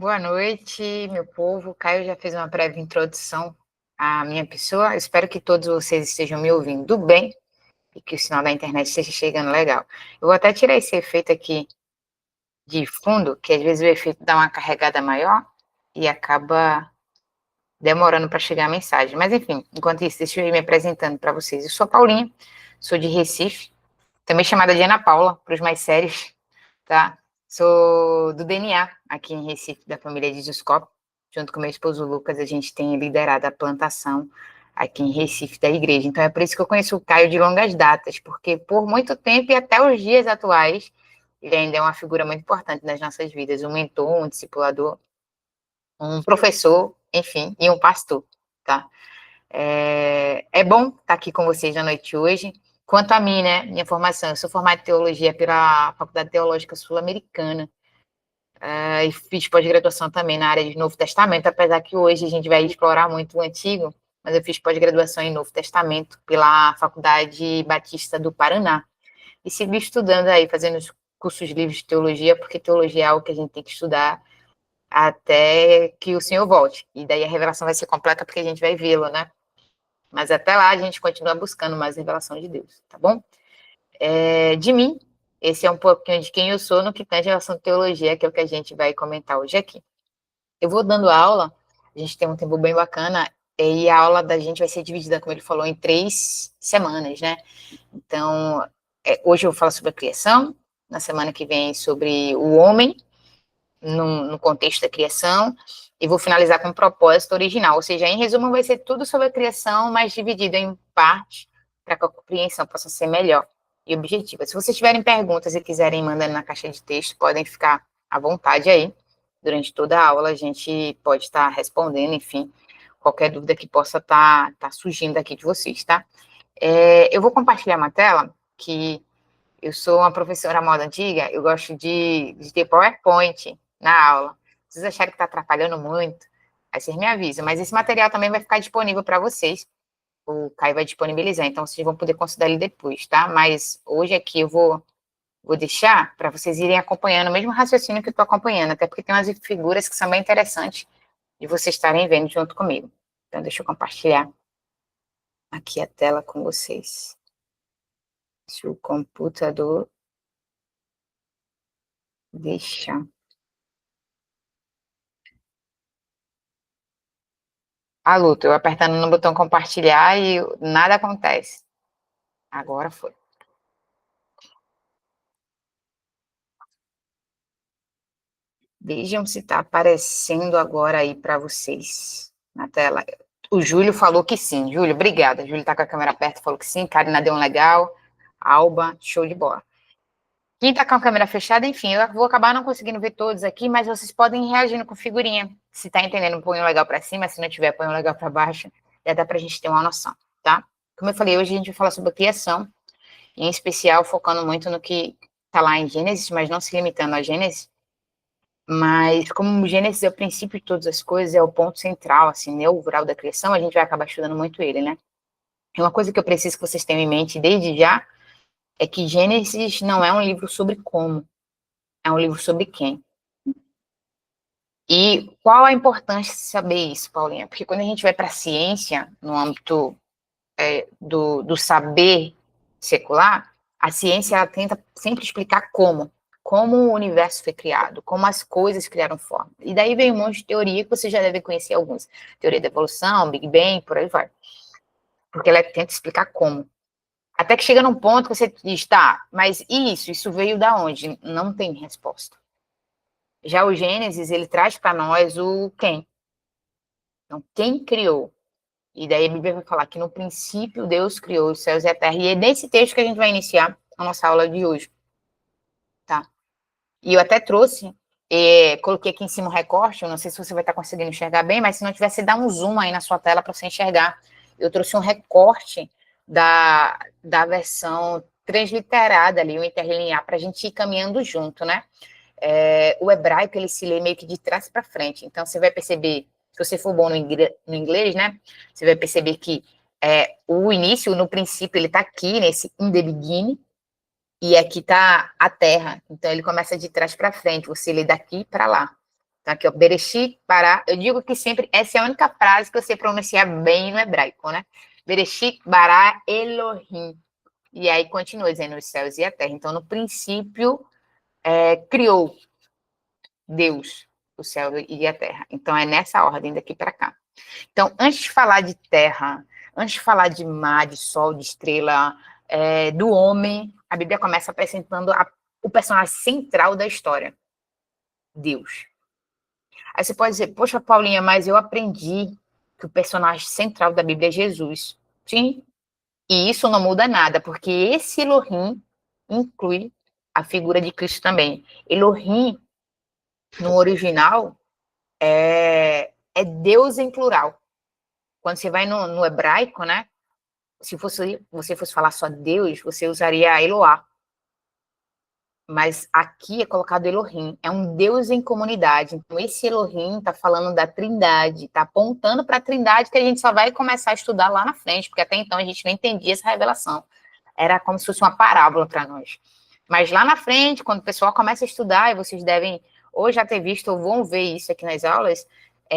Boa noite, meu povo. Caio já fez uma breve introdução à minha pessoa. Espero que todos vocês estejam me ouvindo bem e que o sinal da internet esteja chegando legal. Eu vou até tirar esse efeito aqui de fundo, que às vezes o efeito dá uma carregada maior e acaba demorando para chegar a mensagem. Mas enfim, enquanto isso, deixa eu ir me apresentando para vocês. Eu sou a Paulinha, sou de Recife, também chamada de Ana Paula, para os mais sérios, tá? Sou do DNA aqui em Recife, da família de Juscop. Junto com meu esposo Lucas, a gente tem liderado a plantação aqui em Recife da igreja. Então é por isso que eu conheço o Caio de longas datas, porque por muito tempo e até os dias atuais, ele ainda é uma figura muito importante nas nossas vidas, um mentor, um discipulador, um professor, enfim, e um pastor, tá? É bom estar aqui com vocês na noite de hoje. Quanto a mim, né, minha formação, eu sou formada em teologia pela Faculdade Teológica Sul-Americana, e fiz pós-graduação também na área de Novo Testamento, apesar que hoje a gente vai explorar muito o Antigo, mas eu fiz pós-graduação em Novo Testamento pela Faculdade Batista do Paraná, e sigo estudando aí, fazendo os cursos livres de teologia, porque teologia é algo que a gente tem que estudar até que o Senhor volte, e daí a revelação vai ser completa porque a gente vai vê-lo, né? Mas até lá a gente continua buscando mais revelação de Deus, tá bom? De mim, esse é um pouquinho de quem eu sou no que tem relação à teologia, que é o que a gente vai comentar hoje aqui. Eu vou dando aula, a gente tem um tempo bem bacana, e a aula da gente vai ser dividida, como ele falou, em 3 semanas, né? Então, hoje eu vou falar sobre a criação, na semana que vem sobre o homem, no contexto da criação, e vou finalizar com um propósito original, ou seja, em resumo, vai ser tudo sobre a criação, mas dividido em partes, para que a compreensão possa ser melhor e objetiva. Se vocês tiverem perguntas e quiserem mandar na caixa de texto, podem ficar à vontade aí. Durante toda a aula, a gente pode estar respondendo, enfim, qualquer dúvida que possa estar surgindo aqui de vocês, tá? Eu vou compartilhar uma tela que eu sou uma professora moda antiga, eu gosto de ter PowerPoint na aula. Se vocês acharem que está atrapalhando muito, aí vocês me avisam. Mas esse material também vai ficar disponível para vocês. O Caio vai disponibilizar, então vocês vão poder considerar ele depois, tá? Mas hoje aqui eu vou deixar para vocês irem acompanhando o mesmo raciocínio que eu estou acompanhando, até porque tem umas figuras que são bem interessantes de vocês estarem vendo junto comigo. Então, deixa eu compartilhar aqui a tela com vocês. Se o computador deixar. A luta, eu apertando no botão compartilhar e nada acontece. Agora foi. Vejam se está aparecendo agora aí para vocês na tela. O Júlio falou que sim. Júlio, obrigada. Júlio está com a câmera aberta, falou que sim. Karina deu um legal. Alba, show de bola. Quem está com a câmera fechada, enfim, eu vou acabar não conseguindo ver todos aqui, mas vocês podem ir reagindo com figurinha. Se está entendendo, põe um legal para cima. Se não tiver, põe um legal para baixo. Já dá para a gente ter uma noção, tá? Como eu falei, hoje a gente vai falar sobre a criação, em especial focando muito no que está lá em Gênesis, mas não se limitando a Gênesis. Mas como Gênesis é o princípio de todas as coisas, é o ponto central, assim, neural da criação, a gente vai acabar estudando muito ele, né? E uma coisa que eu preciso que vocês tenham em mente desde já é que Gênesis não é um livro sobre como, é um livro sobre quem. E qual a importância de saber isso, Paulinha? Porque quando a gente vai para a ciência, no âmbito do saber secular, a ciência ela tenta sempre explicar como o universo foi criado, como as coisas criaram forma. E daí vem um monte de teoria que você já deve conhecer algumas. Teoria da evolução, Big Bang, por aí vai. Porque ela tenta explicar como. Até que chega num ponto que você diz, tá, mas isso veio da onde? Não tem resposta. Já o Gênesis, ele traz para nós o quem. Então, quem criou? E daí a Bíblia vai falar que no princípio Deus criou os céus e a terra. E é nesse texto que a gente vai iniciar a nossa aula de hoje, tá? E eu até trouxe, coloquei aqui em cima o recorte, eu não sei se você vai estar conseguindo enxergar bem, mas se não tiver, você dá um zoom aí na sua tela para você enxergar. Eu trouxe um recorte da versão transliterada ali, o interlinear, para a gente ir caminhando junto, né? O hebraico, ele se lê meio que de trás para frente. Então, você vai perceber, se você for bom no inglês, né? Você vai perceber que o início, no princípio, ele está aqui, nesse in the beginning, e aqui está a terra. Então, ele começa de trás para frente. Você lê daqui para lá. Então, aqui, ó, Bereshit bara. Eu digo que sempre, essa é a única frase que você pronuncia bem no hebraico, né? Bereshit bara Elohim. E aí continua dizendo os céus e a terra. Então, no princípio, criou Deus o céu e a terra. Então, é nessa ordem daqui para cá. Então, antes de falar de terra, antes de falar de mar, de sol, de estrela, do homem, a Bíblia começa apresentando o personagem central da história, Deus. Aí você pode dizer, poxa, Paulinha, mas eu aprendi que o personagem central da Bíblia é Jesus. Sim, e isso não muda nada, porque esse Elohim inclui a figura de Cristo também. Elohim, no original, é Deus em plural. Quando você vai no hebraico, né? Se você fosse falar só Deus, você usaria Eloá. Mas aqui é colocado Elohim, é um Deus em comunidade. Então, esse Elohim está falando da Trindade, está apontando para a Trindade que a gente só vai começar a estudar lá na frente, porque até então a gente não entendia essa revelação. Era como se fosse uma parábola para nós. Mas lá na frente, quando o pessoal começa a estudar, e vocês devem ou já ter visto ou vão ver isso aqui nas aulas,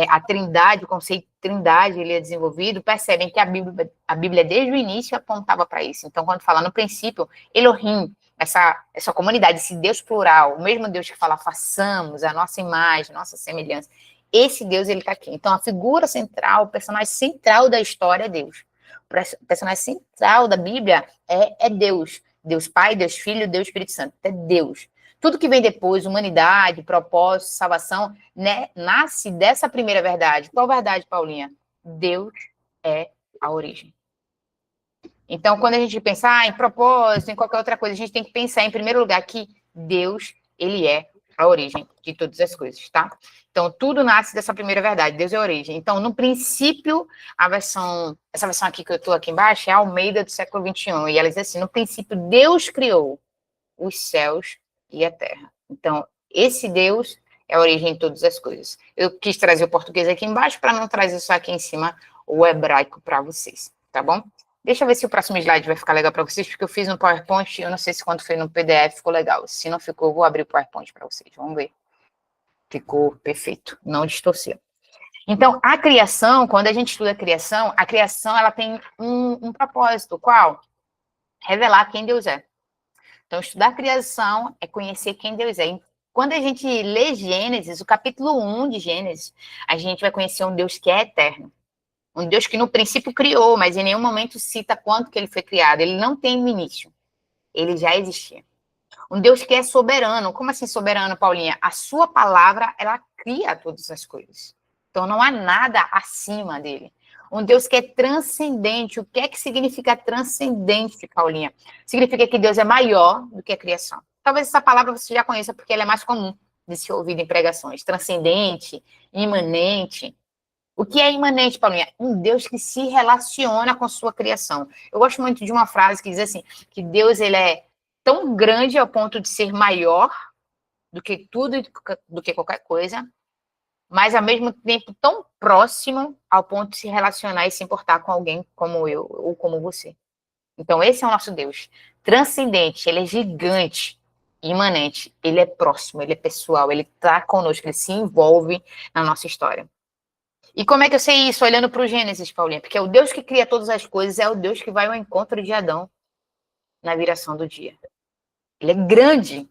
a Trindade, o conceito de Trindade, ele é desenvolvido, percebem que a Bíblia desde o início apontava para isso. Então, quando fala no princípio, Elohim, essa comunidade, esse Deus plural, o mesmo Deus que fala, façamos a nossa imagem, nossa semelhança, esse Deus, ele está aqui. Então, a figura central, o personagem central da história é Deus. O personagem central da Bíblia é Deus. Deus Pai, Deus Filho, Deus Espírito Santo. É Deus. Tudo que vem depois, humanidade, propósito, salvação, né, nasce dessa primeira verdade. Qual verdade, Paulinha? Deus é a origem. Então, quando a gente pensa em propósito, em qualquer outra coisa, a gente tem que pensar, em primeiro lugar, que Deus, ele é a origem de todas as coisas, tá? Então, tudo nasce dessa primeira verdade, Deus é a origem. Então, no princípio, essa versão aqui que eu estou aqui embaixo é a Almeida do século XXI, e ela diz assim, no princípio, Deus criou os céus e a terra. Então, esse Deus é a origem de todas as coisas. Eu quis trazer o português aqui embaixo para não trazer só aqui em cima o hebraico para vocês, tá bom? Deixa eu ver se o próximo slide vai ficar legal para vocês, porque eu fiz no PowerPoint, eu não sei se quando foi no PDF ficou legal. Se não ficou, eu vou abrir o PowerPoint para vocês, vamos ver. Ficou perfeito, não distorceu. Então, a criação, quando a gente estuda a criação ela tem um propósito, qual? Revelar quem Deus é. Então, estudar a criação é conhecer quem Deus é. Quando a gente lê Gênesis, o capítulo 1 de Gênesis, a gente vai conhecer um Deus que é eterno. Um Deus que no princípio criou, mas em nenhum momento cita quanto que ele foi criado. Ele não tem um início. Ele já existia. Um Deus que é soberano. Como assim soberano, Paulinha? A sua palavra, ela cria todas as coisas. Então não há nada acima dele. Um Deus que é transcendente. O que é que significa transcendente, Paulinha? Significa que Deus é maior do que a criação. Talvez essa palavra você já conheça, porque ela é mais comum de se ouvir em pregações. Transcendente, imanente. O que é imanente, Paulinha? Um Deus que se relaciona com sua criação. Eu gosto muito de uma frase que diz assim, que Deus ele é tão grande ao ponto de ser maior do que tudo, do que qualquer coisa, mas ao mesmo tempo tão próximo ao ponto de se relacionar e se importar com alguém como eu ou como você. Então esse é o nosso Deus. Transcendente, ele é gigante, imanente, ele é próximo, ele é pessoal, ele está conosco, ele se envolve na nossa história. E como é que eu sei isso? Olhando para o Gênesis, Paulinha, porque o Deus que cria todas as coisas é o Deus que vai ao encontro de Adão na viração do dia. Ele é grande,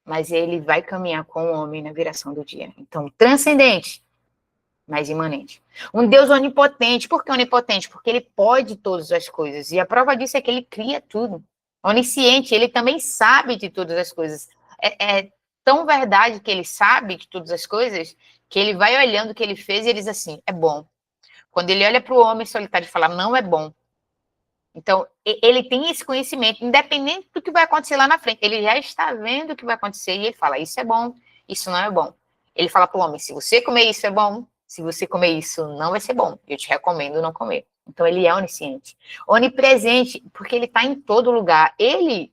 mas ele vai caminhar com o homem na viração do dia. Então, transcendente, mas imanente. Um Deus onipotente. Por que onipotente? Porque ele pode todas as coisas. E a prova disso é que ele cria tudo. Onisciente, ele também sabe de todas as coisas. É tão verdade que ele sabe de todas as coisas que ele vai olhando o que ele fez e ele diz assim, é bom. Quando ele olha para o homem solitário e fala, não é bom. Então, ele tem esse conhecimento, independente do que vai acontecer lá na frente. Ele já está vendo o que vai acontecer e ele fala, isso é bom, isso não é bom. Ele fala para o homem, se você comer isso é bom, se você comer isso não vai ser bom. Eu te recomendo não comer. Então, ele é onisciente. Onipresente, porque ele está em todo lugar. Ele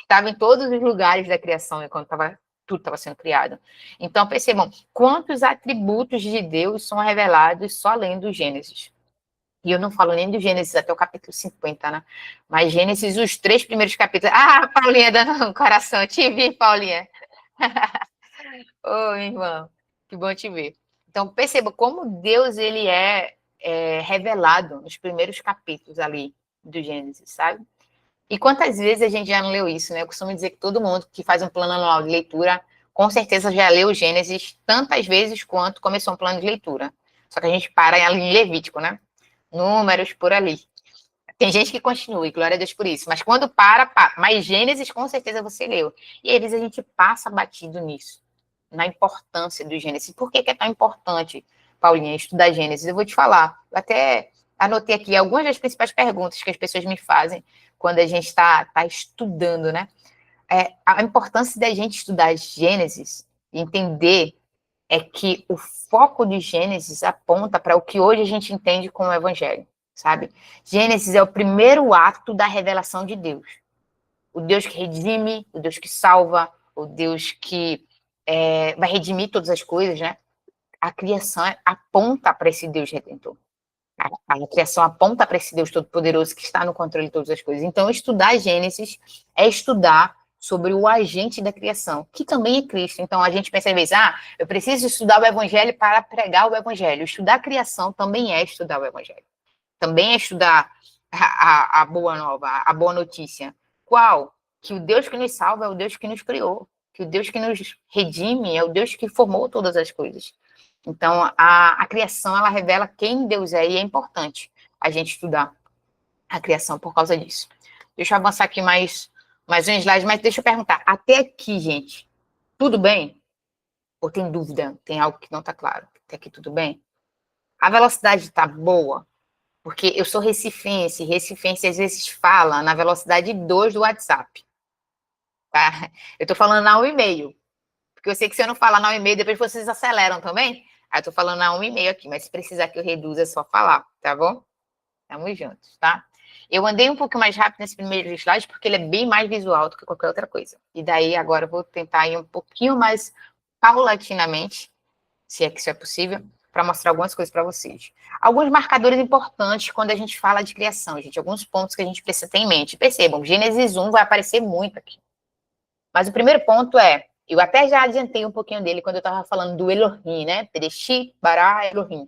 estava em todos os lugares da criação, quando tudo estava sendo criado. Então, percebam, quantos atributos de Deus são revelados só lendo Gênesis. E eu não falo nem do Gênesis até o capítulo 50, né? Mas Gênesis, os 3 primeiros capítulos. Ah, Paulinha dando um coração. Te vi, Paulinha. Ô, irmã, que bom te ver. Então, perceba como Deus ele é revelado nos primeiros capítulos ali do Gênesis, sabe? E quantas vezes a gente já não leu isso, né? Eu costumo dizer que todo mundo que faz um plano anual de leitura, com certeza já leu o Gênesis tantas vezes quanto começou um plano de leitura. Só que a gente para ali em Levítico, né? Números por ali. Tem gente que continua, e glória a Deus por isso. Mas quando para. Mas Gênesis, com certeza você leu. E às vezes a gente passa batido nisso, na importância do Gênesis. Por que é tão importante, Paulinha, estudar Gênesis? Eu vou te falar. Eu até anotei aqui algumas das principais perguntas que as pessoas me fazem quando a gente está estudando, né? A importância da gente estudar Gênesis, entender que o foco de Gênesis aponta para o que hoje a gente entende como Evangelho, sabe? Gênesis é o primeiro ato da revelação de Deus. O Deus que redime, o Deus que salva, o Deus que vai redimir todas as coisas, né? A criação aponta para esse Deus redentor. A criação aponta para esse Deus todo-poderoso que está no controle de todas as coisas. Então, estudar Gênesis é estudar sobre o agente da criação, que também é Cristo. Então, a gente pensa às vezes, eu preciso estudar o Evangelho para pregar o Evangelho. Estudar a criação também é estudar o Evangelho. Também é estudar a boa nova, a boa notícia. Qual? Que o Deus que nos salva é o Deus que nos criou. Que o Deus que nos redime é o Deus que formou todas as coisas. Então, a criação, ela revela quem Deus é, e é importante a gente estudar a criação por causa disso. Deixa eu avançar aqui mais um slide, mas deixa eu perguntar, até aqui, gente, tudo bem? Ou tem dúvida? Tem algo que não está claro? Até aqui tudo bem? A velocidade está boa? Porque eu sou recifense às vezes fala na velocidade 2 do WhatsApp, tá? Eu estou falando na 1,5, porque eu sei que se eu não falar na 1,5, depois vocês aceleram também. Aí eu tô falando na 1,5 aqui, mas se precisar que eu reduza, é só falar, tá bom? Tamo juntos, tá? Eu andei um pouco mais rápido nesse primeiro slide, porque ele é bem mais visual do que qualquer outra coisa. E daí, agora, eu vou tentar ir um pouquinho mais paulatinamente, se é que isso é possível, para mostrar algumas coisas para vocês. Alguns marcadores importantes quando a gente fala de criação, gente. Alguns pontos que a gente precisa ter em mente. Percebam, Gênesis 1 vai aparecer muito aqui. Mas o primeiro ponto eu até já adiantei um pouquinho dele quando eu estava falando do Elohim, né? Bereshit, Bara, Elohim.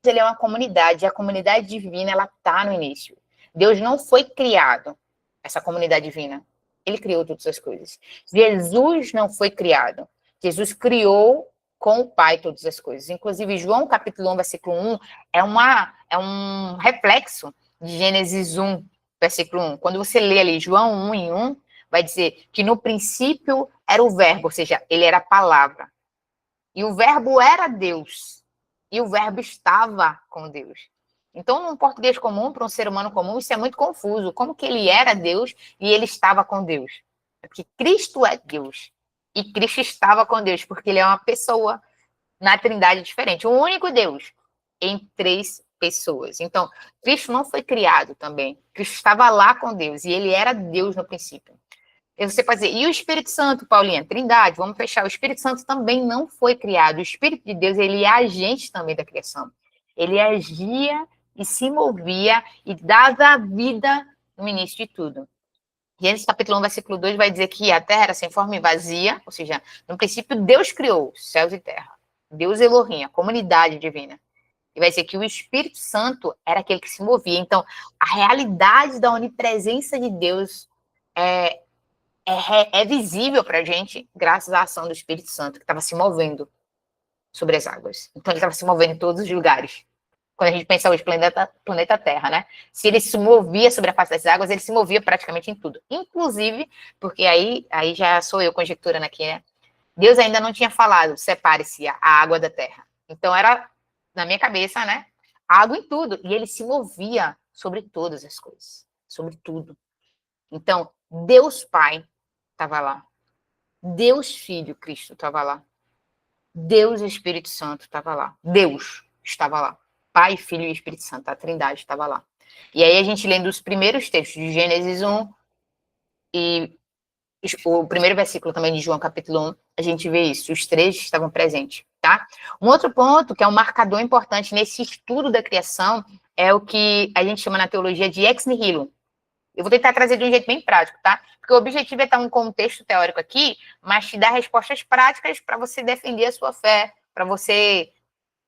Ele é uma comunidade, e a comunidade divina, ela está no início. Deus não foi criado, essa comunidade divina. Ele criou todas as coisas. Jesus não foi criado. Jesus criou com o Pai todas as coisas. Inclusive, João capítulo 1, versículo 1, é um reflexo de Gênesis 1, versículo 1. Quando você lê ali João 1 em 1, vai dizer que no princípio era o verbo, ou seja, ele era a palavra. E o verbo era Deus. E o verbo estava com Deus. Então, num português comum, para um ser humano comum, isso é muito confuso. Como que ele era Deus e ele estava com Deus? Porque Cristo é Deus. E Cristo estava com Deus, porque ele é uma pessoa na Trindade diferente. Um único Deus em 3 pessoas. Então, Cristo não foi criado também. Cristo estava lá com Deus e ele era Deus no princípio. E você pode dizer, e o Espírito Santo, Paulinha? Trindade, vamos fechar. O Espírito Santo também não foi criado. O Espírito de Deus, ele é agente também da criação. Ele agia e se movia e dava a vida no início de tudo. Gênesis capítulo 1, versículo 2 vai dizer que a terra era sem forma e vazia, ou seja, no princípio Deus criou céus e terra. Deus Elohim, a comunidade divina. E vai dizer que o Espírito Santo era aquele que se movia. Então, a realidade da onipresença de Deus é visível para a gente graças à ação do Espírito Santo, que estava se movendo sobre as águas. Então, ele estava se movendo em todos os lugares. Quando a gente pensa hoje, planeta Terra, né? Se ele se movia sobre a face das águas, ele se movia praticamente em tudo. Inclusive, porque aí já sou eu conjecturando aqui, né? Deus ainda não tinha falado, separe-se a água da terra. Então, era, na minha cabeça, né? Água em tudo. E ele se movia sobre todas as coisas. Sobre tudo. Então, Deus Pai estava lá. Deus Filho, Cristo, estava lá. Deus Espírito Santo estava lá. Deus estava lá. Pai, Filho e Espírito Santo, a Trindade estava lá. E aí a gente lendo os primeiros textos de Gênesis 1 e o primeiro versículo também de João capítulo 1, a gente vê isso, os 3 estavam presentes, tá? Um outro ponto, que é um marcador importante nesse estudo da criação, é o que a gente chama na teologia de ex nihilo. Eu vou tentar trazer de um jeito bem prático, tá? Porque o objetivo é estar um contexto teórico aqui, mas te dar respostas práticas para você defender a sua fé, para você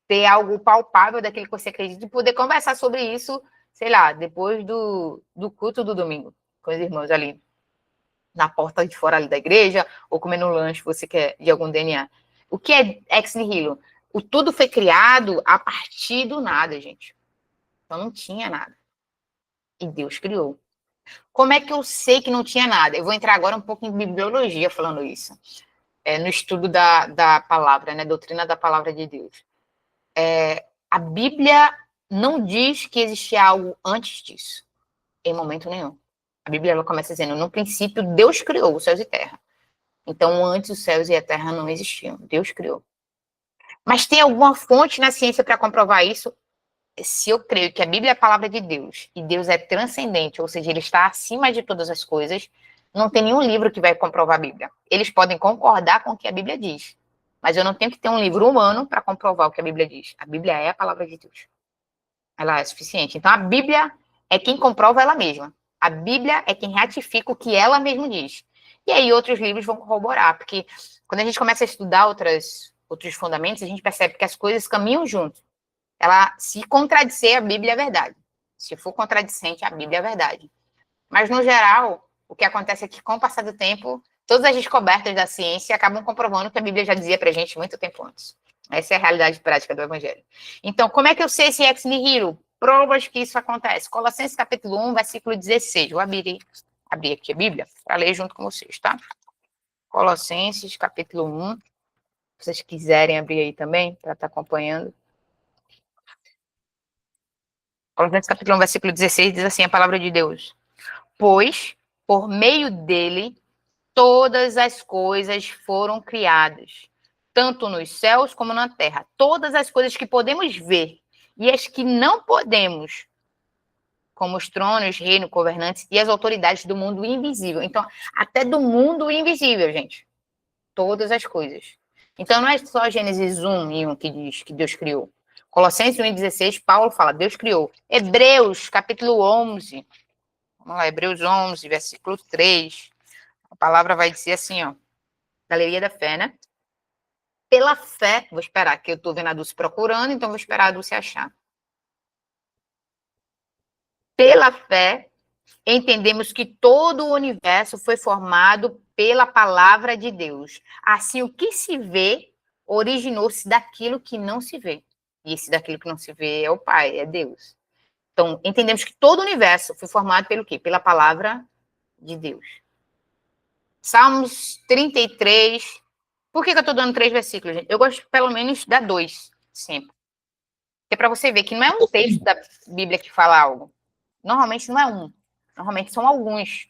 ter algo palpável daquilo que você acredita e poder conversar sobre isso, sei lá, depois do culto do domingo, com os irmãos ali na porta de fora ali da igreja, ou comendo um lanche, você quer, de algum DNA. O que é ex nihilo? O tudo foi criado a partir do nada, gente. Então não tinha nada. E Deus criou. Como é que eu sei que não tinha nada? Eu vou entrar agora um pouco em bibliologia falando isso. No estudo da palavra, né? Doutrina da palavra de Deus. A Bíblia não diz que existia algo antes disso, em momento nenhum. A Bíblia ela começa dizendo, no princípio, Deus criou os céus e terra. Então, antes os céus e a terra não existiam. Deus criou. Mas tem alguma fonte na ciência para comprovar isso? Se eu creio que a Bíblia é a palavra de Deus e Deus é transcendente, ou seja, ele está acima de todas as coisas, não tem nenhum livro que vai comprovar a Bíblia. Eles podem concordar com o que a Bíblia diz, mas eu não tenho que ter um livro humano para comprovar o que a Bíblia diz. A Bíblia é a palavra de Deus. Ela é suficiente. Então, a Bíblia é quem comprova ela mesma. A Bíblia é quem ratifica o que ela mesma diz. E aí outros livros vão corroborar, porque quando a gente começa a estudar outros fundamentos, a gente percebe que as coisas caminham junto. Ela, se contradizer, a Bíblia é verdade. Se for contradicente, a Bíblia é verdade. Mas, no geral, o que acontece é que, com o passar do tempo, todas as descobertas da ciência acabam comprovando que a Bíblia já dizia pra gente muito tempo antes. Essa é a realidade prática do Evangelho. Então, como é que eu sei esse ex nihilo? Provas que isso acontece. Colossenses capítulo 1, versículo 16. Vou abrir aqui a Bíblia para ler junto com vocês, tá? Colossenses capítulo 1. Se vocês quiserem abrir aí também, para estar acompanhando. Colossenses capítulo 1, versículo 16, diz assim a palavra de Deus. Pois, por meio dele, todas as coisas foram criadas, tanto nos céus como na terra. Todas as coisas que podemos ver e as que não podemos, como os tronos, reino, governantes e as autoridades do mundo invisível. Então, até do mundo invisível, gente. Todas as coisas. Então, não é só Gênesis 1 e 1 que diz que Deus criou. Colossenses 1:16, Paulo fala, Deus criou. Hebreus, capítulo 11. Vamos lá, Hebreus 11, versículo 3. A palavra vai dizer assim, ó. Galeria da fé, né? Pela fé, vou esperar, que eu estou vendo a Dulce procurando, então vou esperar a Dulce achar. Pela fé, entendemos que todo o universo foi formado pela palavra de Deus. Assim, o que se vê originou-se daquilo que não se vê. E esse daquilo que não se vê é o Pai, é Deus. Então, entendemos que todo o universo foi formado pelo quê? Pela palavra de Deus. Salmos 33. Por que eu estou dando 3 versículos, gente? Eu gosto, pelo menos, de dar 2, sempre. É para você ver que não é um texto da Bíblia que fala algo. Normalmente não é um. Normalmente são alguns.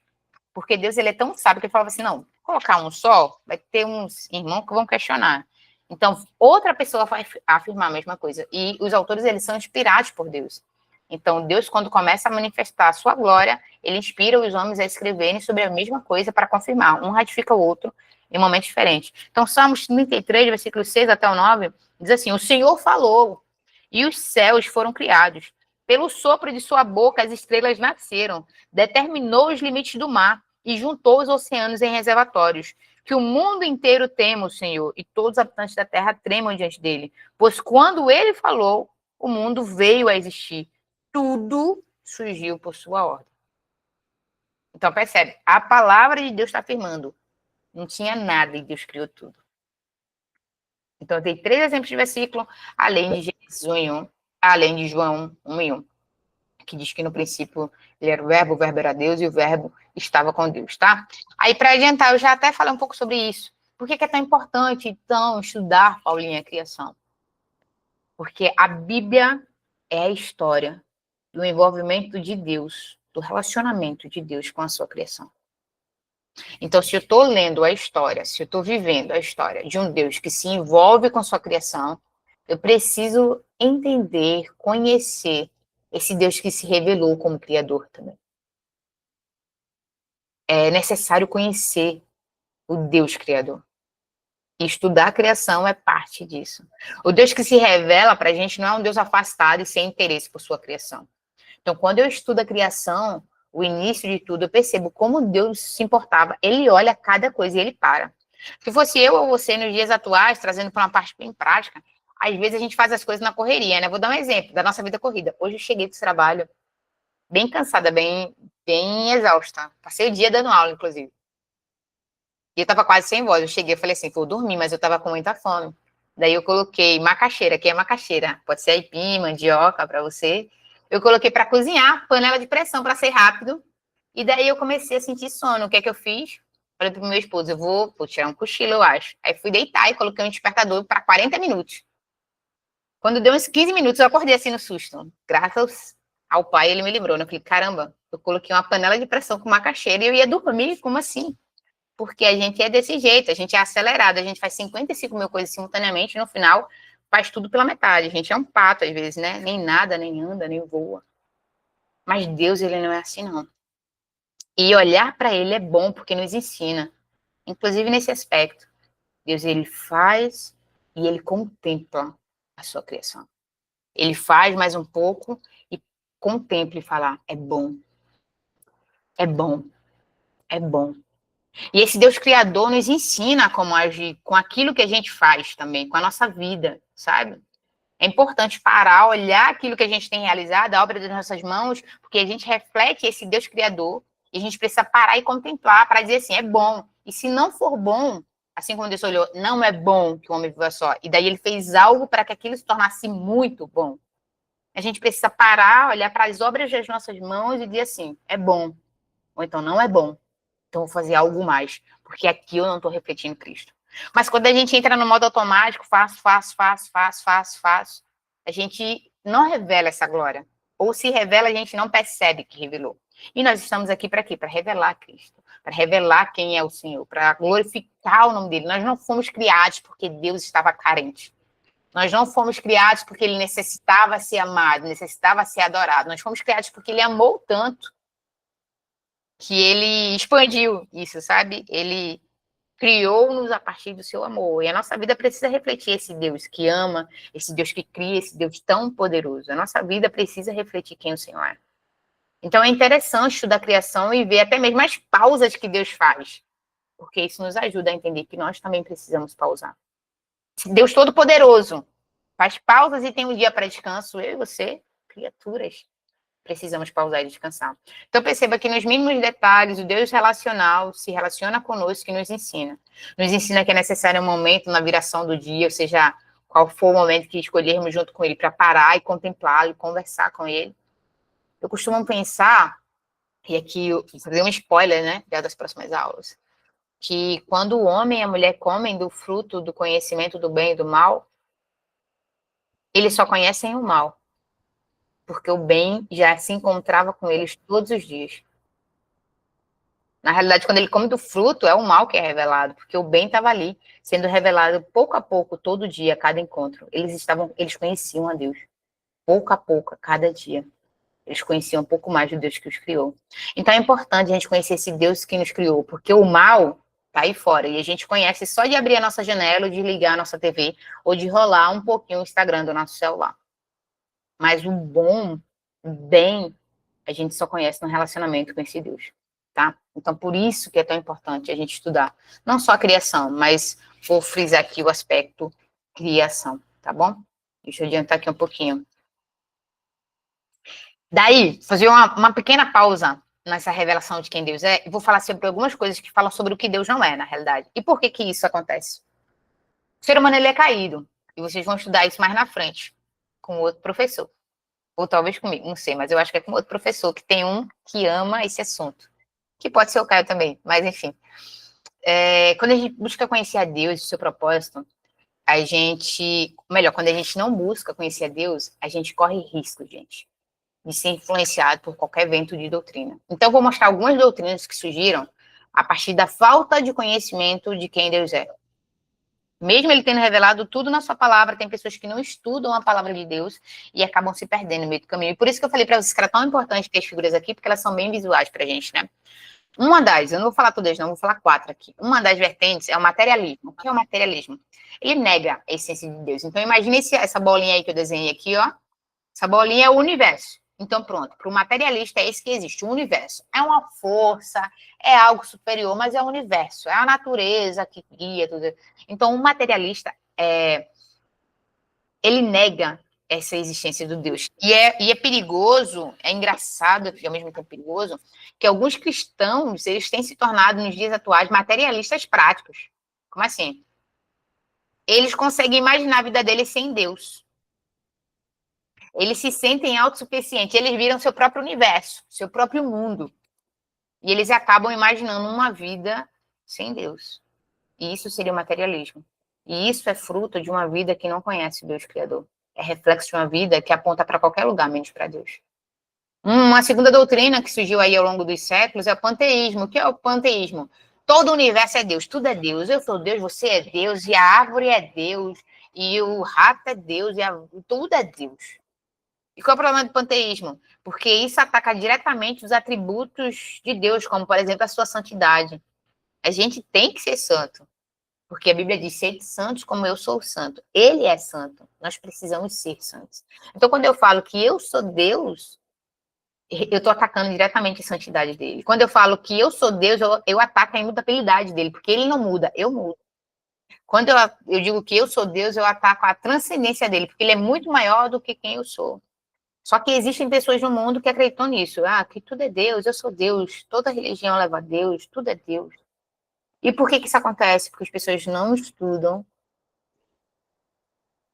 Porque Deus ele é tão sábio que ele falava assim, não, colocar um só, vai ter uns irmãos que vão questionar. Então, outra pessoa vai afirmar a mesma coisa. E os autores, eles são inspirados por Deus. Então, Deus, quando começa a manifestar a sua glória, ele inspira os homens a escreverem sobre a mesma coisa para confirmar. Um ratifica o outro em momentos diferentes. Então, Salmos 33, versículos 6 até o 9, diz assim, o Senhor falou e os céus foram criados. Pelo sopro de sua boca, as estrelas nasceram. Determinou os limites do mar e juntou os oceanos em reservatórios. Que o mundo inteiro tema o Senhor e todos os habitantes da terra tremam diante dele. Pois quando ele falou, o mundo veio a existir. Tudo surgiu por sua ordem. Então, percebe? A palavra de Deus está afirmando. Não tinha nada e Deus criou tudo. Então, eu dei 3 exemplos de versículo, além de Gênesis 1 e 1, além de João 1 e 1, que diz que no princípio ele era o verbo era Deus e o verbo estava com Deus, tá? Aí, para adiantar, eu já até falei um pouco sobre isso. Por que é tão importante, então, estudar, Paulinha, a criação? Porque a Bíblia é a história do envolvimento de Deus, do relacionamento de Deus com a sua criação. Então, se eu estou lendo a história, se eu estou vivendo a história de um Deus que se envolve com sua criação, eu preciso entender, conhecer esse Deus que se revelou como Criador também. É necessário conhecer o Deus Criador. E estudar a criação é parte disso. O Deus que se revela para a gente não é um Deus afastado e sem interesse por sua criação. Então, quando eu estudo a criação, o início de tudo, eu percebo como Deus se importava. Ele olha cada coisa e ele para. Se fosse eu ou você nos dias atuais, trazendo para uma parte bem prática, às vezes a gente faz as coisas na correria, né? Vou dar um exemplo da nossa vida corrida. Hoje eu cheguei do trabalho bem cansada, bem exausta. Passei o dia dando aula, inclusive. E eu tava quase sem voz. Eu cheguei e falei assim, vou dormir, mas eu tava com muita fome. Daí eu coloquei macaxeira, que é macaxeira. Pode ser aipim, mandioca para você. Eu coloquei para cozinhar, panela de pressão para ser rápido. E daí eu comecei a sentir sono. O que é que eu fiz? Falei pro meu esposo, eu vou tirar um cochilo, eu acho. Aí fui deitar e coloquei um despertador para 40 minutos. Quando deu uns 15 minutos, eu acordei assim no susto. Graças ao pai, ele me lembrou. Né? Eu falei, caramba, eu coloquei uma panela de pressão com macaxeira e eu ia dormir, como assim? Porque a gente é desse jeito, a gente é acelerado, a gente faz 55 mil coisas simultaneamente, no final faz tudo pela metade. A gente é um pato às vezes, né? Nem nada, nem anda, nem voa. Mas Deus, ele não é assim, não. E olhar para ele é bom porque nos ensina. Inclusive nesse aspecto. Deus, ele faz e ele contempla a sua criação. Ele faz mais um pouco e contempla e fala, é bom, é bom, é bom. E esse Deus criador nos ensina como agir com aquilo que a gente faz também, com a nossa vida, sabe? É importante parar, olhar aquilo que a gente tem realizado, a obra das nossas mãos, porque a gente reflete esse Deus criador e a gente precisa parar e contemplar para dizer assim, é bom. E se não for bom, assim como Deus olhou, não é bom que o homem viva só. E daí ele fez algo para que aquilo se tornasse muito bom. A gente precisa parar, olhar para as obras das nossas mãos e dizer assim, é bom. Ou então não é bom. Então, vou fazer algo mais, porque aqui eu não estou refletindo Cristo. Mas quando a gente entra no modo automático, faço, a gente não revela essa glória. Ou se revela, a gente não percebe que revelou. E nós estamos aqui para quê? Para revelar Cristo, para revelar quem é o Senhor, para glorificar o nome dele. Nós não fomos criados porque Deus estava carente. Nós não fomos criados porque ele necessitava ser amado, necessitava ser adorado. Nós fomos criados porque ele amou tanto que ele expandiu isso, sabe? Ele criou-nos a partir do seu amor. E a nossa vida precisa refletir esse Deus que ama, esse Deus que cria, esse Deus tão poderoso. A nossa vida precisa refletir quem o Senhor é. Então é interessante estudar a criação e ver até mesmo as pausas que Deus faz, porque isso nos ajuda a entender que nós também precisamos pausar. Deus Todo-Poderoso faz pausas e tem um dia para descanso. Eu e você, criaturas, precisamos pausar e descansar. Então, perceba que nos mínimos detalhes, o Deus relacional se relaciona conosco e nos ensina. Nos ensina que é necessário um momento na viração do dia, ou seja, qual for o momento que escolhermos junto com ele para parar e contemplá-lo e conversar com ele. Eu costumo pensar, e aqui eu vou fazer um spoiler, né, das próximas aulas, que quando o homem e a mulher comem do fruto do conhecimento do bem e do mal, eles só conhecem o mal, porque o bem já se encontrava com eles todos os dias. Na realidade, quando ele come do fruto, é o mal que é revelado, porque o bem estava ali, sendo revelado pouco a pouco, todo dia, a cada encontro. Eles conheciam a Deus, pouco a pouco, a cada dia. Eles conheciam um pouco mais do Deus que os criou. Então é importante a gente conhecer esse Deus que nos criou, porque o mal está aí fora, e a gente conhece só de abrir a nossa janela, ou de ligar a nossa TV, ou de rolar um pouquinho o Instagram do nosso celular. Mas o bom, o bem, a gente só conhece no relacionamento com esse Deus. Tá? Então, por isso que é tão importante a gente estudar não só a criação, mas vou frisar aqui o aspecto criação, tá bom? Deixa eu adiantar aqui um pouquinho. Daí, fazer uma pequena pausa nessa revelação de quem Deus é, e vou falar sobre algumas coisas que falam sobre o que Deus não é, na realidade. E por que que isso acontece? O ser humano, ele é caído, e vocês vão estudar isso mais na frente, com outro professor. Ou talvez comigo, não sei, mas eu acho que é com outro professor, que tem um que ama esse assunto. Que pode ser o Caio também, mas enfim. Quando a gente busca conhecer a Deus e o seu propósito, quando a gente não busca conhecer a Deus, a gente corre risco, gente, de ser influenciado por qualquer vento de doutrina. Então, eu vou mostrar algumas doutrinas que surgiram a partir da falta de conhecimento de quem Deus é. Mesmo ele tendo revelado tudo na sua palavra, tem pessoas que não estudam a palavra de Deus e acabam se perdendo no meio do caminho. E por isso que eu falei para vocês que era tão importante ter as figuras aqui, porque elas são bem visuais para a gente, né? Eu não vou falar todas não, vou falar 4 aqui. Uma das vertentes é o materialismo. O que é o materialismo? Ele nega a essência de Deus. Então, imagine essa bolinha aí que eu desenhei aqui, ó. Essa bolinha é o universo. Então, pronto, para o materialista é isso que existe, o universo. É uma força, é algo superior, mas é o universo, é a natureza que guia tudo. Então, o materialista, ele nega essa existência do Deus. E é perigoso, é engraçado, e ao mesmo tempo perigoso, que alguns cristãos, eles têm se tornado, nos dias atuais, materialistas práticos. Como assim? Eles conseguem imaginar a vida deles sem Deus. Eles se sentem autossuficientes, eles viram seu próprio universo, seu próprio mundo. E eles acabam imaginando uma vida sem Deus. E isso seria o materialismo. E isso é fruto de uma vida que não conhece o Deus Criador. É reflexo de uma vida que aponta para qualquer lugar, menos para Deus. Uma segunda doutrina que surgiu aí ao longo dos séculos é o panteísmo. O que é o panteísmo? Todo o universo é Deus, tudo é Deus. Eu sou Deus, você é Deus, e a árvore é Deus, e o rato é Deus, tudo é Deus. E qual é o problema do panteísmo? Porque isso ataca diretamente os atributos de Deus, como, por exemplo, a sua santidade. A gente tem que ser santo, porque a Bíblia diz, sede santos como eu sou santo. Ele é santo, nós precisamos ser santos. Então, quando eu falo que eu sou Deus, eu estou atacando diretamente a santidade dele. Quando eu falo que eu sou Deus, eu ataco a imutabilidade dele, porque ele não muda, eu mudo. Quando eu digo que eu sou Deus, eu ataco a transcendência dele, porque ele é muito maior do que quem eu sou. Só que existem pessoas no mundo que acreditam nisso. Ah, que tudo é Deus, eu sou Deus, toda religião leva a Deus, tudo é Deus. E por que isso acontece? Porque as pessoas não estudam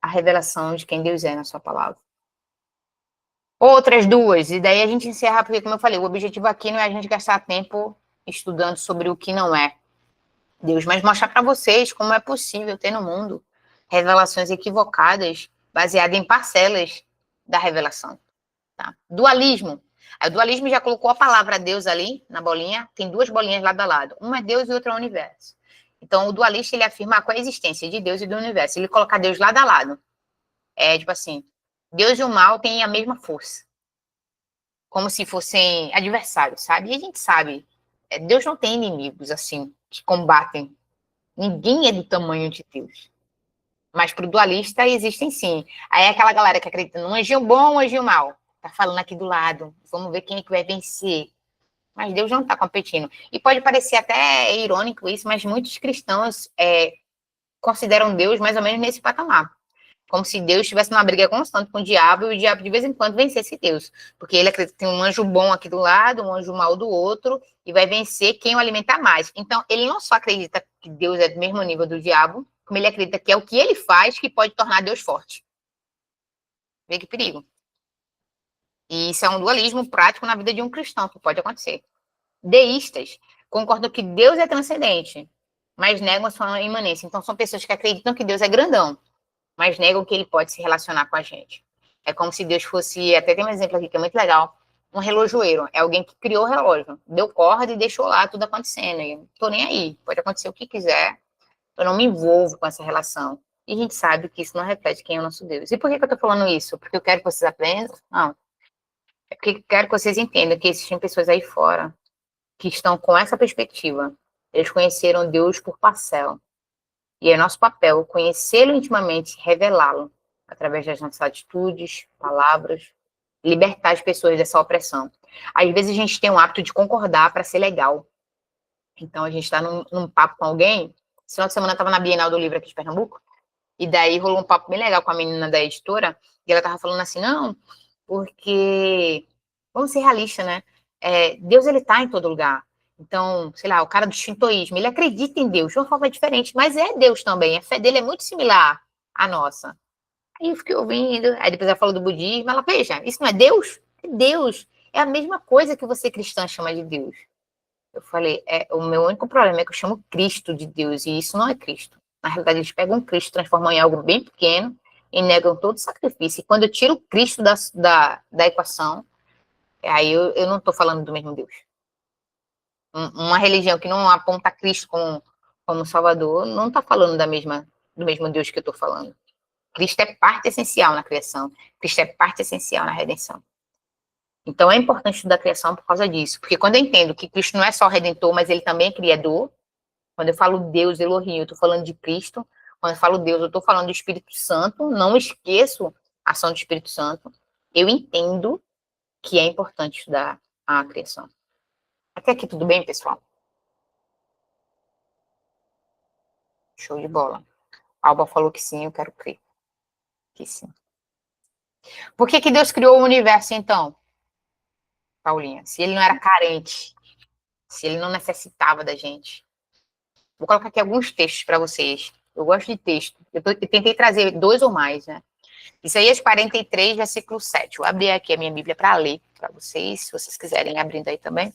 a revelação de quem Deus é na sua palavra. Outras duas, e daí a gente encerra, porque, como eu falei, o objetivo aqui não é a gente gastar tempo estudando sobre o que não é Deus, mas mostrar para vocês como é possível ter no mundo revelações equivocadas baseadas em parcelas da revelação. Tá? Dualismo. O dualismo já colocou a palavra Deus ali na bolinha, tem duas bolinhas lado a lado. Uma é Deus e outra é o universo. Então, o dualista, ele afirma a coexistência de Deus e do universo. Ele coloca Deus lado a lado. É tipo assim, Deus e o mal têm a mesma força. Como se fossem adversários, sabe? E a gente sabe, Deus não tem inimigos, assim, que combatem. Ninguém é do tamanho de Deus. Mas para o dualista existem sim. Aí é aquela galera que acredita num anjinho bom, um anjinho mau. Tá falando aqui do lado. Vamos ver quem é que vai vencer. Mas Deus não está competindo. E pode parecer até irônico isso, mas muitos cristãos consideram Deus mais ou menos nesse patamar. Como se Deus estivesse numa briga constante com o diabo e o diabo de vez em quando vencesse Deus. Porque ele acredita que tem um anjo bom aqui do lado, um anjo mau do outro, e vai vencer quem o alimentar mais. Então, ele não só acredita que Deus é do mesmo nível do diabo, como ele acredita que é o que ele faz que pode tornar Deus forte. Vê que perigo. E isso é um dualismo prático na vida de um cristão, que pode acontecer. Deístas concordam que Deus é transcendente, mas negam a sua imanência. Então, são pessoas que acreditam que Deus é grandão, mas negam que ele pode se relacionar com a gente. É como se Deus fosse, até tem um exemplo aqui que é muito legal, um relojoeiro. É alguém que criou o relógio, deu corda e deixou lá tudo acontecendo. E não tô nem aí, pode acontecer o que quiser, eu não me envolvo com essa relação. E a gente sabe que isso não reflete quem é o nosso Deus. E por que eu tô falando isso? Porque eu quero que vocês aprendam? Não. É porque eu quero que vocês entendam que existem pessoas aí fora que estão com essa perspectiva. Eles conheceram Deus por parcela. E é nosso papel conhecê-lo intimamente, revelá-lo, através das nossas atitudes, palavras, libertar as pessoas dessa opressão. Às vezes a gente tem um hábito de concordar para ser legal. Então a gente está num papo com alguém. Esse final de semana eu estava na Bienal do Livro aqui de Pernambuco, e daí rolou um papo bem legal com a menina da editora, e ela estava falando assim, não, porque, vamos ser realistas, né? Deus, ele está em todo lugar. Então, sei lá, o cara do shintoísmo, ele acredita em Deus de uma forma diferente, mas é Deus também. A fé dele é muito similar à nossa. Aí eu fiquei ouvindo, aí depois ela falou do budismo, ela, veja, isso não é Deus? É Deus. É a mesma coisa que você cristã chama de Deus. Eu falei, o meu único problema é que eu chamo Cristo de Deus, e isso não é Cristo. Na realidade, eles pegam Cristo, transformam em algo bem pequeno e negam todo o sacrifício. E quando eu tiro o Cristo da equação, aí eu não estou falando do mesmo Deus. Uma religião que não aponta Cristo como Salvador, não está falando do mesmo Deus que eu estou falando. Cristo é parte essencial na criação. Cristo é parte essencial na redenção. Então, é importante estudar a criação por causa disso. Porque quando eu entendo que Cristo não é só redentor, mas ele também é criador, quando eu falo Deus, Elohim, eu estou falando de Cristo. Quando eu falo Deus, eu estou falando do Espírito Santo. Não esqueço a ação do Espírito Santo. Eu entendo que é importante estudar a criação. Até aqui tudo bem, pessoal? Show de bola. Alba falou que sim, eu quero crer que sim. Por que Deus criou o universo, então, Paulinha? Se ele não era carente, se ele não necessitava da gente. Vou colocar aqui alguns textos para vocês. Eu gosto de texto. Eu tentei trazer 2 ou mais, né? Isaías 43, versículo 7. Vou abrir aqui a minha Bíblia para ler para vocês, se vocês quiserem abrindo aí também.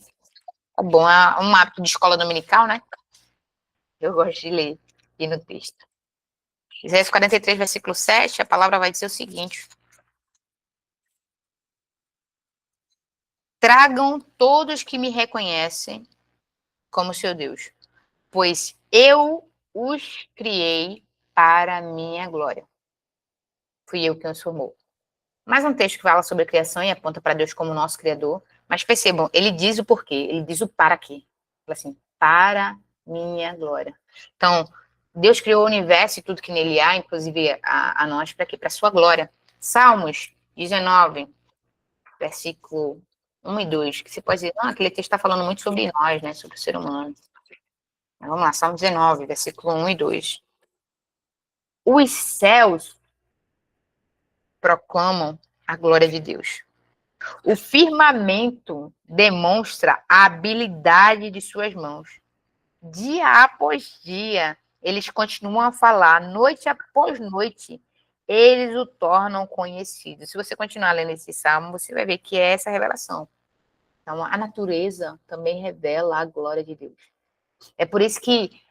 Tá bom, é um hábito de escola dominical, né? Eu gosto de ler aqui no texto. Isaías 43, versículo 7, a palavra vai dizer o seguinte: tragam todos que me reconhecem como seu Deus, pois eu os criei para a minha glória. Fui eu quem os formou. Mais um texto que fala sobre a criação e aponta para Deus como nosso Criador. Mas percebam, ele diz o porquê, ele diz o para quê. Fala assim, para minha glória. Então, Deus criou o universo e tudo que nele há, inclusive a nós, para quê? Para a sua glória. Salmos 19, versículo 1 e 2, que você pode dizer, aquele texto está falando muito sobre nós, né, sobre o ser humano. Mas vamos lá, Salmo 19, versículo 1 e 2. Os céus proclamam a glória de Deus. O firmamento demonstra a habilidade de suas mãos. Dia após dia, eles continuam a falar, noite após noite, eles o tornam conhecido. Se você continuar lendo esse salmo, você vai ver que é essa revelação. Então, a natureza também revela a glória de Deus. É por isso que,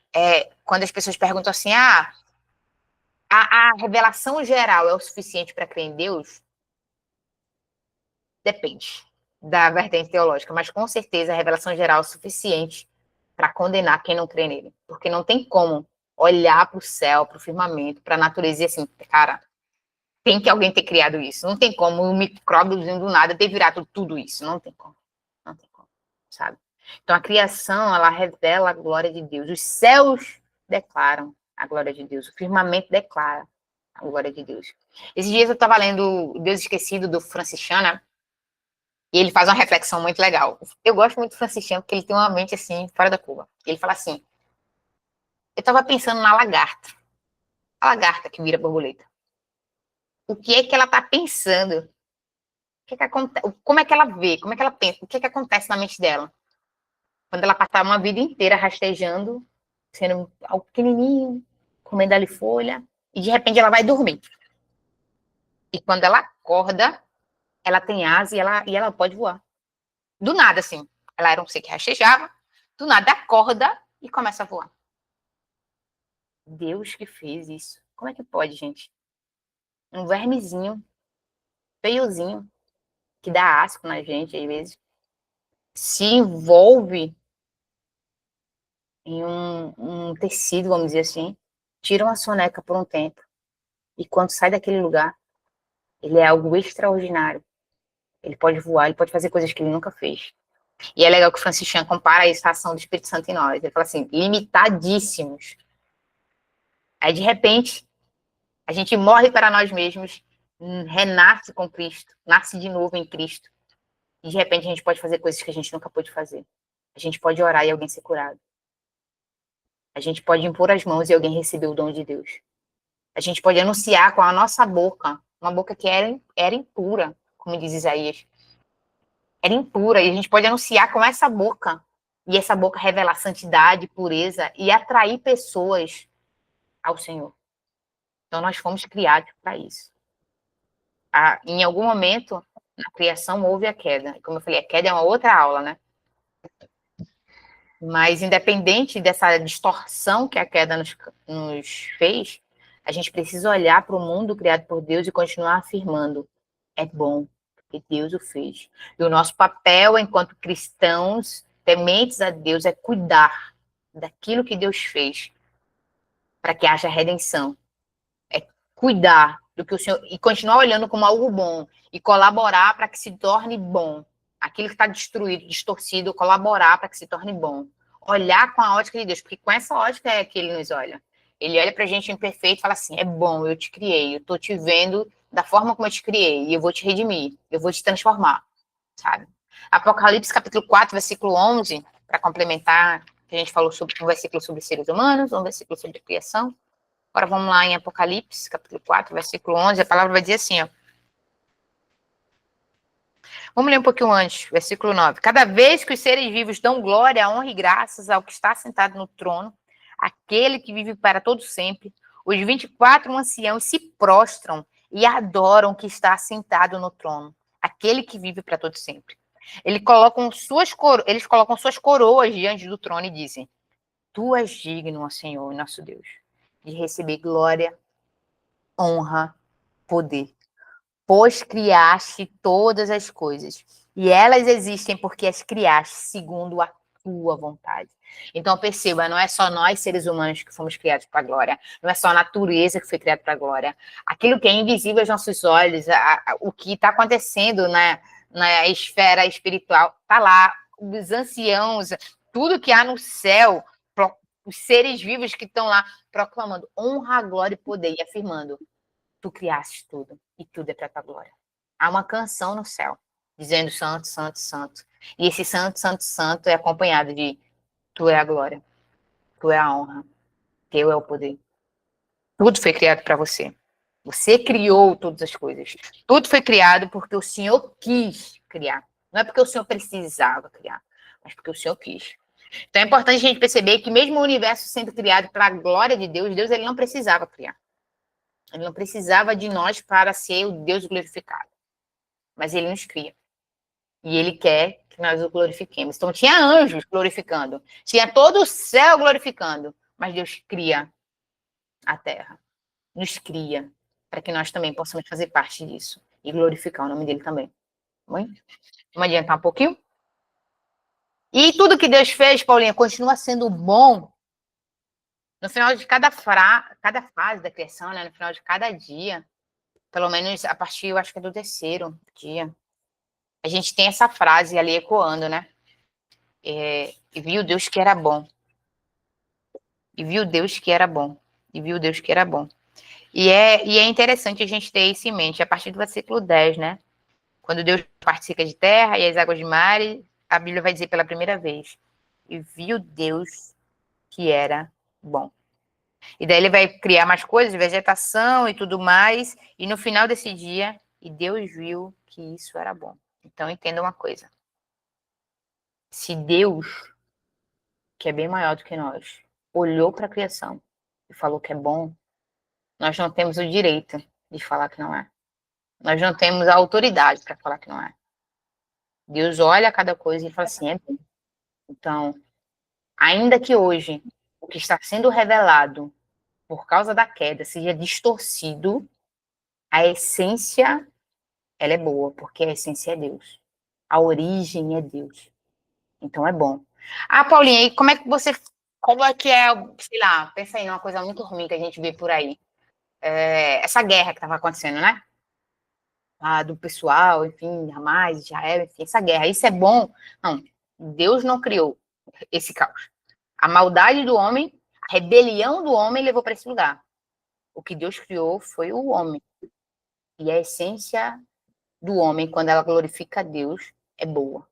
quando as pessoas perguntam assim, a revelação geral é o suficiente para crer em Deus? Depende da vertente teológica, mas com certeza a revelação geral é o suficiente para condenar quem não crê nele. Porque não tem como olhar para o céu, para o firmamento, para a natureza e assim, cara, tem que alguém ter criado isso. Não tem como um micróbio do nada ter virado tudo isso. Não tem como. Não tem como, sabe? Então a criação, ela revela a glória de Deus. Os céus declaram a glória de Deus. O firmamento declara a glória de Deus. Esses dias eu estava lendo Deus Esquecido, do Francis Chan, né? E ele faz uma reflexão muito legal. Eu gosto muito do Francis Chan, porque ele tem uma mente, assim, fora da curva. Ele fala assim, eu estava pensando na lagarta. A lagarta que vira borboleta. O que é que ela está pensando? O que é que acontece? Como é que ela vê? Como é que ela pensa? O que é que acontece na mente dela? Quando ela passar uma vida inteira rastejando, sendo algo pequenininho, comendo ali folha, e de repente ela vai dormir. E quando ela acorda, ela tem asa e ela pode voar. Do nada, assim. Ela era um ser que rastejava, do nada acorda e começa a voar. Deus que fez isso. Como é que pode, gente? Um vermezinho, feiozinho, que dá asco na gente, às vezes, se envolve em um tecido, vamos dizer assim, tira uma soneca por um tempo. E quando sai daquele lugar, ele é algo extraordinário. Ele pode voar, ele pode fazer coisas que ele nunca fez. E é legal que o Francis Chan compara isso à ação do Espírito Santo em nós. Ele fala assim, limitadíssimos. Aí, de repente, a gente morre para nós mesmos, renasce com Cristo, nasce de novo em Cristo. E, de repente, a gente pode fazer coisas que a gente nunca pôde fazer. A gente pode orar e alguém ser curado. A gente pode impor as mãos e alguém receber o dom de Deus. A gente pode anunciar com a nossa boca, uma boca que era impura, como diz Isaías. Era impura, e a gente pode anunciar com essa boca. E essa boca revelar santidade, pureza e atrair pessoas ao Senhor. Então, nós fomos criados para isso. Em algum momento, na criação, houve a queda. Como eu falei, a queda é uma outra aula, né? Mas, independente dessa distorção que a queda nos fez, a gente precisa olhar para o mundo criado por Deus e continuar afirmando: é bom, porque Deus o fez. E o nosso papel, enquanto cristãos, tementes a Deus, é cuidar daquilo que Deus fez para que haja redenção. É cuidar do que o Senhor... E continuar olhando como algo bom. E colaborar para que se torne bom. Aquilo que está destruído, distorcido, colaborar para que se torne bom. Olhar com a ótica de Deus, porque com essa ótica é que ele nos olha. Ele olha para a gente imperfeito e fala assim, é bom, eu te criei, eu estou te vendo da forma como eu te criei, e eu vou te redimir, eu vou te transformar, sabe? Apocalipse, capítulo 4, versículo 11, para complementar, que a gente falou sobre um versículo sobre seres humanos, um versículo sobre a criação. Agora vamos lá em Apocalipse, capítulo 4, versículo 11, a palavra vai dizer assim, ó. Vamos ler um pouquinho antes, versículo 9. Cada vez que os seres vivos dão glória, honra e graças ao que está sentado no trono, aquele que vive para todo sempre, os 24 anciãos se prostram e adoram o que está sentado no trono, aquele que vive para todo sempre. Eles colocam suas coroas diante do trono e dizem: Tu és digno, ó Senhor, nosso Deus, de receber glória, honra, poder, pois criaste todas as coisas, e elas existem porque as criaste segundo a tua vontade. Então perceba, não é só nós seres humanos que fomos criados para a glória, não é só a natureza que foi criada para a glória. Aquilo que é invisível aos nossos olhos, o que está acontecendo na esfera espiritual, está lá, os anciãos, tudo que há no céu, os seres vivos que estão lá proclamando honra, glória e poder e afirmando: Tu criaste tudo e tudo é para tua glória. Há uma canção no céu dizendo santo, santo, santo. E esse santo, santo, santo é acompanhado de Tu é a glória, Tu é a honra, Teu é o poder. Tudo foi criado para você. Você criou todas as coisas. Tudo foi criado porque o Senhor quis criar. Não é porque o Senhor precisava criar, mas porque o Senhor quis. Então é importante a gente perceber que mesmo o universo sendo criado para a glória de Deus, Deus ele não precisava criar. Ele não precisava de nós para ser o Deus glorificado. Mas ele nos cria. E ele quer que nós o glorifiquemos. Então tinha anjos glorificando. Tinha todo o céu glorificando. Mas Deus cria a terra. Nos cria. Para que nós também possamos fazer parte disso. E glorificar o nome dele também. Vamos adiantar um pouquinho? E tudo que Deus fez, Paulinha, continua sendo bom. No final de cada fase da criação, né? No final de cada dia. Pelo menos a partir, eu acho que é do terceiro dia. A gente tem essa frase ali ecoando, né? E viu Deus que era bom. E viu Deus que era bom. E viu Deus que era bom. E é interessante a gente ter isso em mente, a partir do versículo 10, né? Quando Deus participa de terra e as águas de mar, a Bíblia vai dizer pela primeira vez: E viu Deus que era bom. E daí ele vai criar mais coisas, vegetação e tudo mais. E no final desse dia, e Deus viu que isso era bom. Então entenda uma coisa. Se Deus, que é bem maior do que nós, olhou para a criação e falou que é bom, nós não temos o direito de falar que não é. Nós não temos a autoridade para falar que não é. Deus olha cada coisa e fala assim, é bom. Então, ainda que hoje o que está sendo revelado por causa da queda seja distorcido, a essência, ela é boa, porque a essência é Deus. A origem é Deus. Então é bom. Ah, Paulinha, e como é que é, sei lá, pensa aí numa coisa muito ruim que a gente vê por aí. Essa guerra que estava acontecendo, né? Do pessoal, enfim, Hamas, Israel, enfim, essa guerra. Isso é bom? Não, Deus não criou esse caos. A maldade do homem, a rebelião do homem levou para esse lugar. O que Deus criou foi o homem. E a essência do homem, quando ela glorifica a Deus, é boa.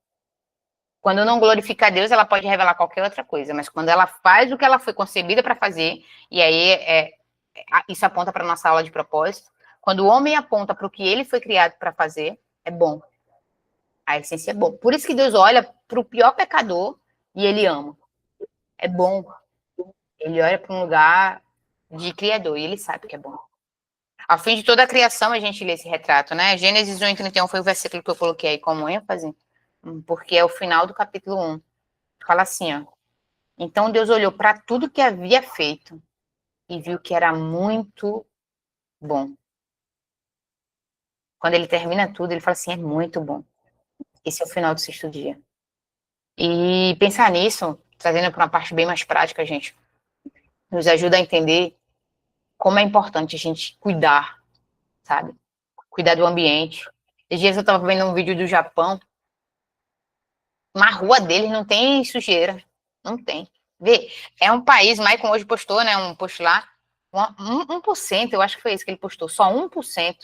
Quando não glorifica a Deus, ela pode revelar qualquer outra coisa, mas quando ela faz o que ela foi concebida para fazer, e aí isso aponta para a nossa aula de propósito, quando o homem aponta para o que ele foi criado para fazer, é bom. A essência é bom. Por isso que Deus olha para o pior pecador e ele ama. É bom. Ele olha para um lugar de criador e ele sabe que é bom. Ao fim de toda a criação, a gente lê esse retrato, né? Gênesis 1:31 foi o versículo que eu coloquei aí como ênfase, porque é o final do capítulo 1. Fala assim, ó. Então Deus olhou para tudo que havia feito e viu que era muito bom. Quando ele termina tudo, ele fala assim, é muito bom. Esse é o final do sexto dia. E pensar nisso, trazendo para uma parte bem mais prática, gente, nos ajuda a entender como é importante a gente cuidar, sabe? Cuidar do ambiente. Esses dias eu estava vendo um vídeo do Japão, na rua deles não tem sujeira, não tem. Vê, é um país, Maicon hoje postou, né, um post lá, 1%, eu acho que foi isso que ele postou, só 1%.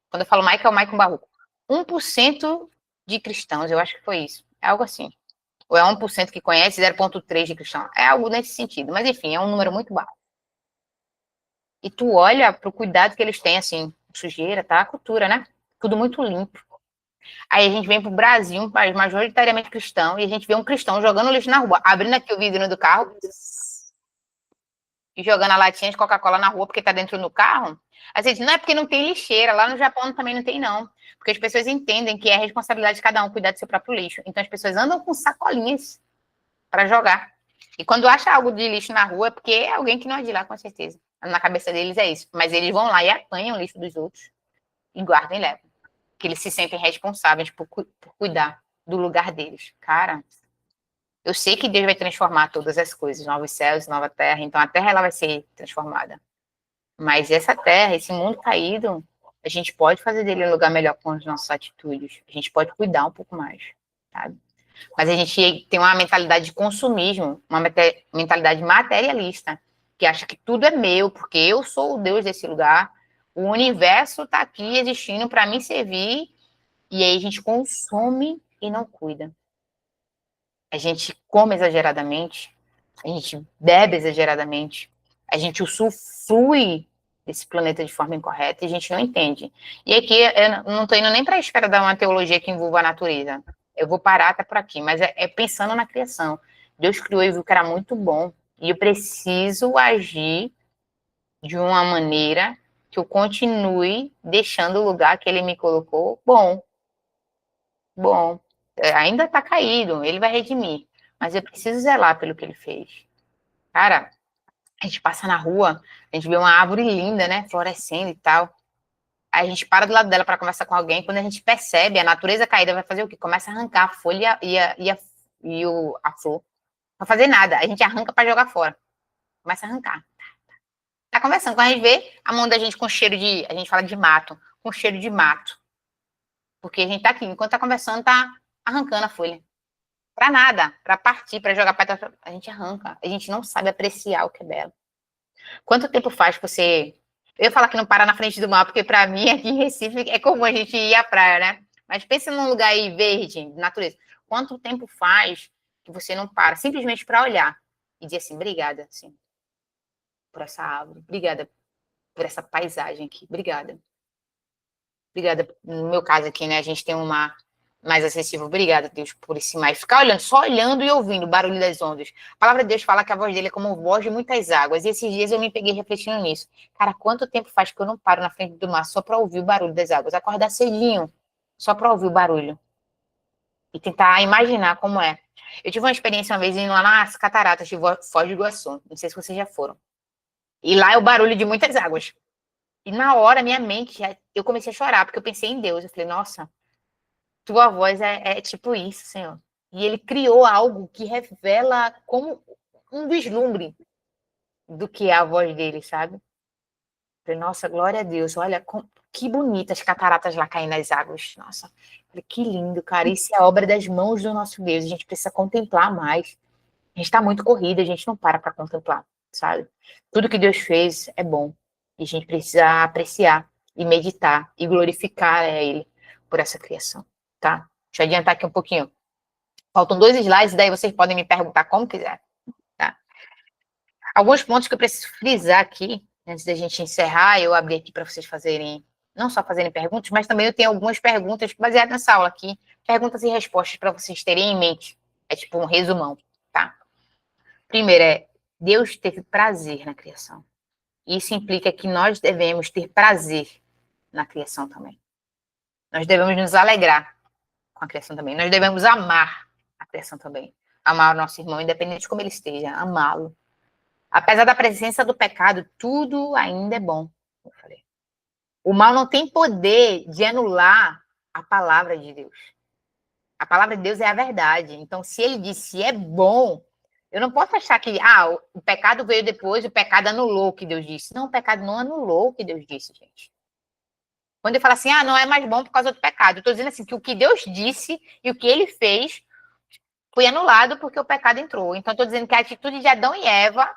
Quando eu falo Maicon, é o Maicon Barroco. 1% de cristãos, eu acho que foi isso. É algo assim. Ou é 1% que conhece, 0,3% de cristão. É algo nesse sentido. Mas, enfim, é um número muito baixo. E tu olha para o cuidado que eles têm, assim, sujeira, tá? A cultura, né? Tudo muito limpo. Aí a gente vem pro Brasil, um país majoritariamente cristão, e a gente vê um cristão jogando lixo na rua, abrindo aqui o vidro do carro e jogando a latinha de Coca-Cola na rua porque tá dentro do carro. Às vezes, não é porque não tem lixeira, lá no Japão também não tem, não. Porque as pessoas entendem que é responsabilidade de cada um cuidar do seu próprio lixo. Então as pessoas andam com sacolinhas para jogar. E quando acha algo de lixo na rua, é porque é alguém que não é de lá, com certeza. Na cabeça deles é isso. Mas eles vão lá e apanham o lixo dos outros e guardam e levam. Que eles se sentem responsáveis por cuidar do lugar deles. Cara, eu sei que Deus vai transformar todas as coisas, novos céus, nova terra, então a terra ela vai ser transformada. Mas essa terra, esse mundo caído, a gente pode fazer dele um lugar melhor com as nossas atitudes. A gente pode cuidar um pouco mais, sabe? Mas a gente tem uma mentalidade de consumismo, uma mentalidade materialista, que acha que tudo é meu, porque eu sou o Deus desse lugar, o universo está aqui existindo para me servir, e aí a gente consome e não cuida. A gente come exageradamente, a gente bebe exageradamente, a gente usufrui desse planeta de forma incorreta e a gente não entende. E aqui eu não estou indo nem para a esfera da uma teologia que envolva a natureza. Eu vou parar até por aqui, mas é pensando na criação. Deus criou e viu que era muito bom. E eu preciso agir de uma maneira que eu continue deixando o lugar que ele me colocou bom. Bom, ainda está caído, ele vai redimir. Mas eu preciso zelar pelo que ele fez. Cara, a gente passa na rua, a gente vê uma árvore linda, né? Florescendo e tal. Aí a gente para do lado dela para conversar com alguém. Quando a gente percebe, a natureza caída vai fazer o quê? Começa a arrancar a folha a flor. Não vai fazer nada. A gente arranca para jogar fora. Começa a arrancar. Tá conversando. Quando a gente vê a mão da gente com cheiro de. A gente fala de mato, com cheiro de mato. Porque a gente tá aqui, enquanto tá conversando, tá arrancando a folha. Pra nada, pra partir, pra jogar pedra, a gente arranca. A gente não sabe apreciar o que é belo. Quanto tempo faz que você. Eu ia falar que não para na frente do mar, porque pra mim aqui em Recife é comum a gente ir à praia, né? Mas pensa num lugar aí verde, natureza. Quanto tempo faz que você não para, simplesmente para olhar e dizer assim, obrigada, assim, por essa árvore, obrigada por essa paisagem aqui, obrigada. Obrigada, no meu caso aqui, né? A gente tem um mar mais acessível. Obrigada, Deus, por esse mar. E ficar olhando, só olhando e ouvindo o barulho das ondas. A palavra de Deus fala que a voz dele é como voz de muitas águas. E esses dias eu me peguei refletindo nisso. Cara, quanto tempo faz que eu não paro na frente do mar só para ouvir o barulho das águas? Acordar cedinho, só para ouvir o barulho. E tentar imaginar como é. Eu tive uma experiência uma vez indo lá nas cataratas de Foz do Iguaçu. Não sei se vocês já foram. E lá é o barulho de muitas águas. E na hora, minha mente, eu comecei a chorar, porque eu pensei em Deus. Eu falei, nossa, tua voz é tipo isso, Senhor. E ele criou algo que revela como um vislumbre do que é a voz dele, sabe? Eu falei, nossa, glória a Deus. Olha, que bonitas as cataratas lá caindo nas águas. Nossa, eu falei, que lindo, cara. Isso é obra das mãos do nosso Deus. A gente precisa contemplar mais. A gente está muito corrida, a gente não para contemplar, sabe? Tudo que Deus fez é bom. E a gente precisa apreciar e meditar e glorificar Ele por essa criação, tá? Deixa eu adiantar aqui um pouquinho. Faltam 2 slides, daí vocês podem me perguntar como quiser, tá? Alguns pontos que eu preciso frisar aqui, antes da gente encerrar, eu abri aqui para vocês fazerem, não só fazerem perguntas, mas também eu tenho algumas perguntas baseadas nessa aula aqui, perguntas e respostas para vocês terem em mente. É tipo um resumão, tá? Primeiro Deus teve prazer na criação. Isso implica que nós devemos ter prazer na criação também. Nós devemos nos alegrar com a criação também. Nós devemos amar a criação também. Amar o nosso irmão, independente de como ele esteja, amá-lo. Apesar da presença do pecado, tudo ainda é bom. Eu falei. O mal não tem poder de anular a palavra de Deus. A palavra de Deus é a verdade. Então, se ele disse é bom, eu não posso achar que o pecado veio depois, o pecado anulou o que Deus disse. Não, o pecado não anulou o que Deus disse, gente. Quando eu falo assim, não é mais bom por causa do pecado, eu estou dizendo assim, que o que Deus disse e o que ele fez foi anulado porque o pecado entrou. Então, estou dizendo que a atitude de Adão e Eva,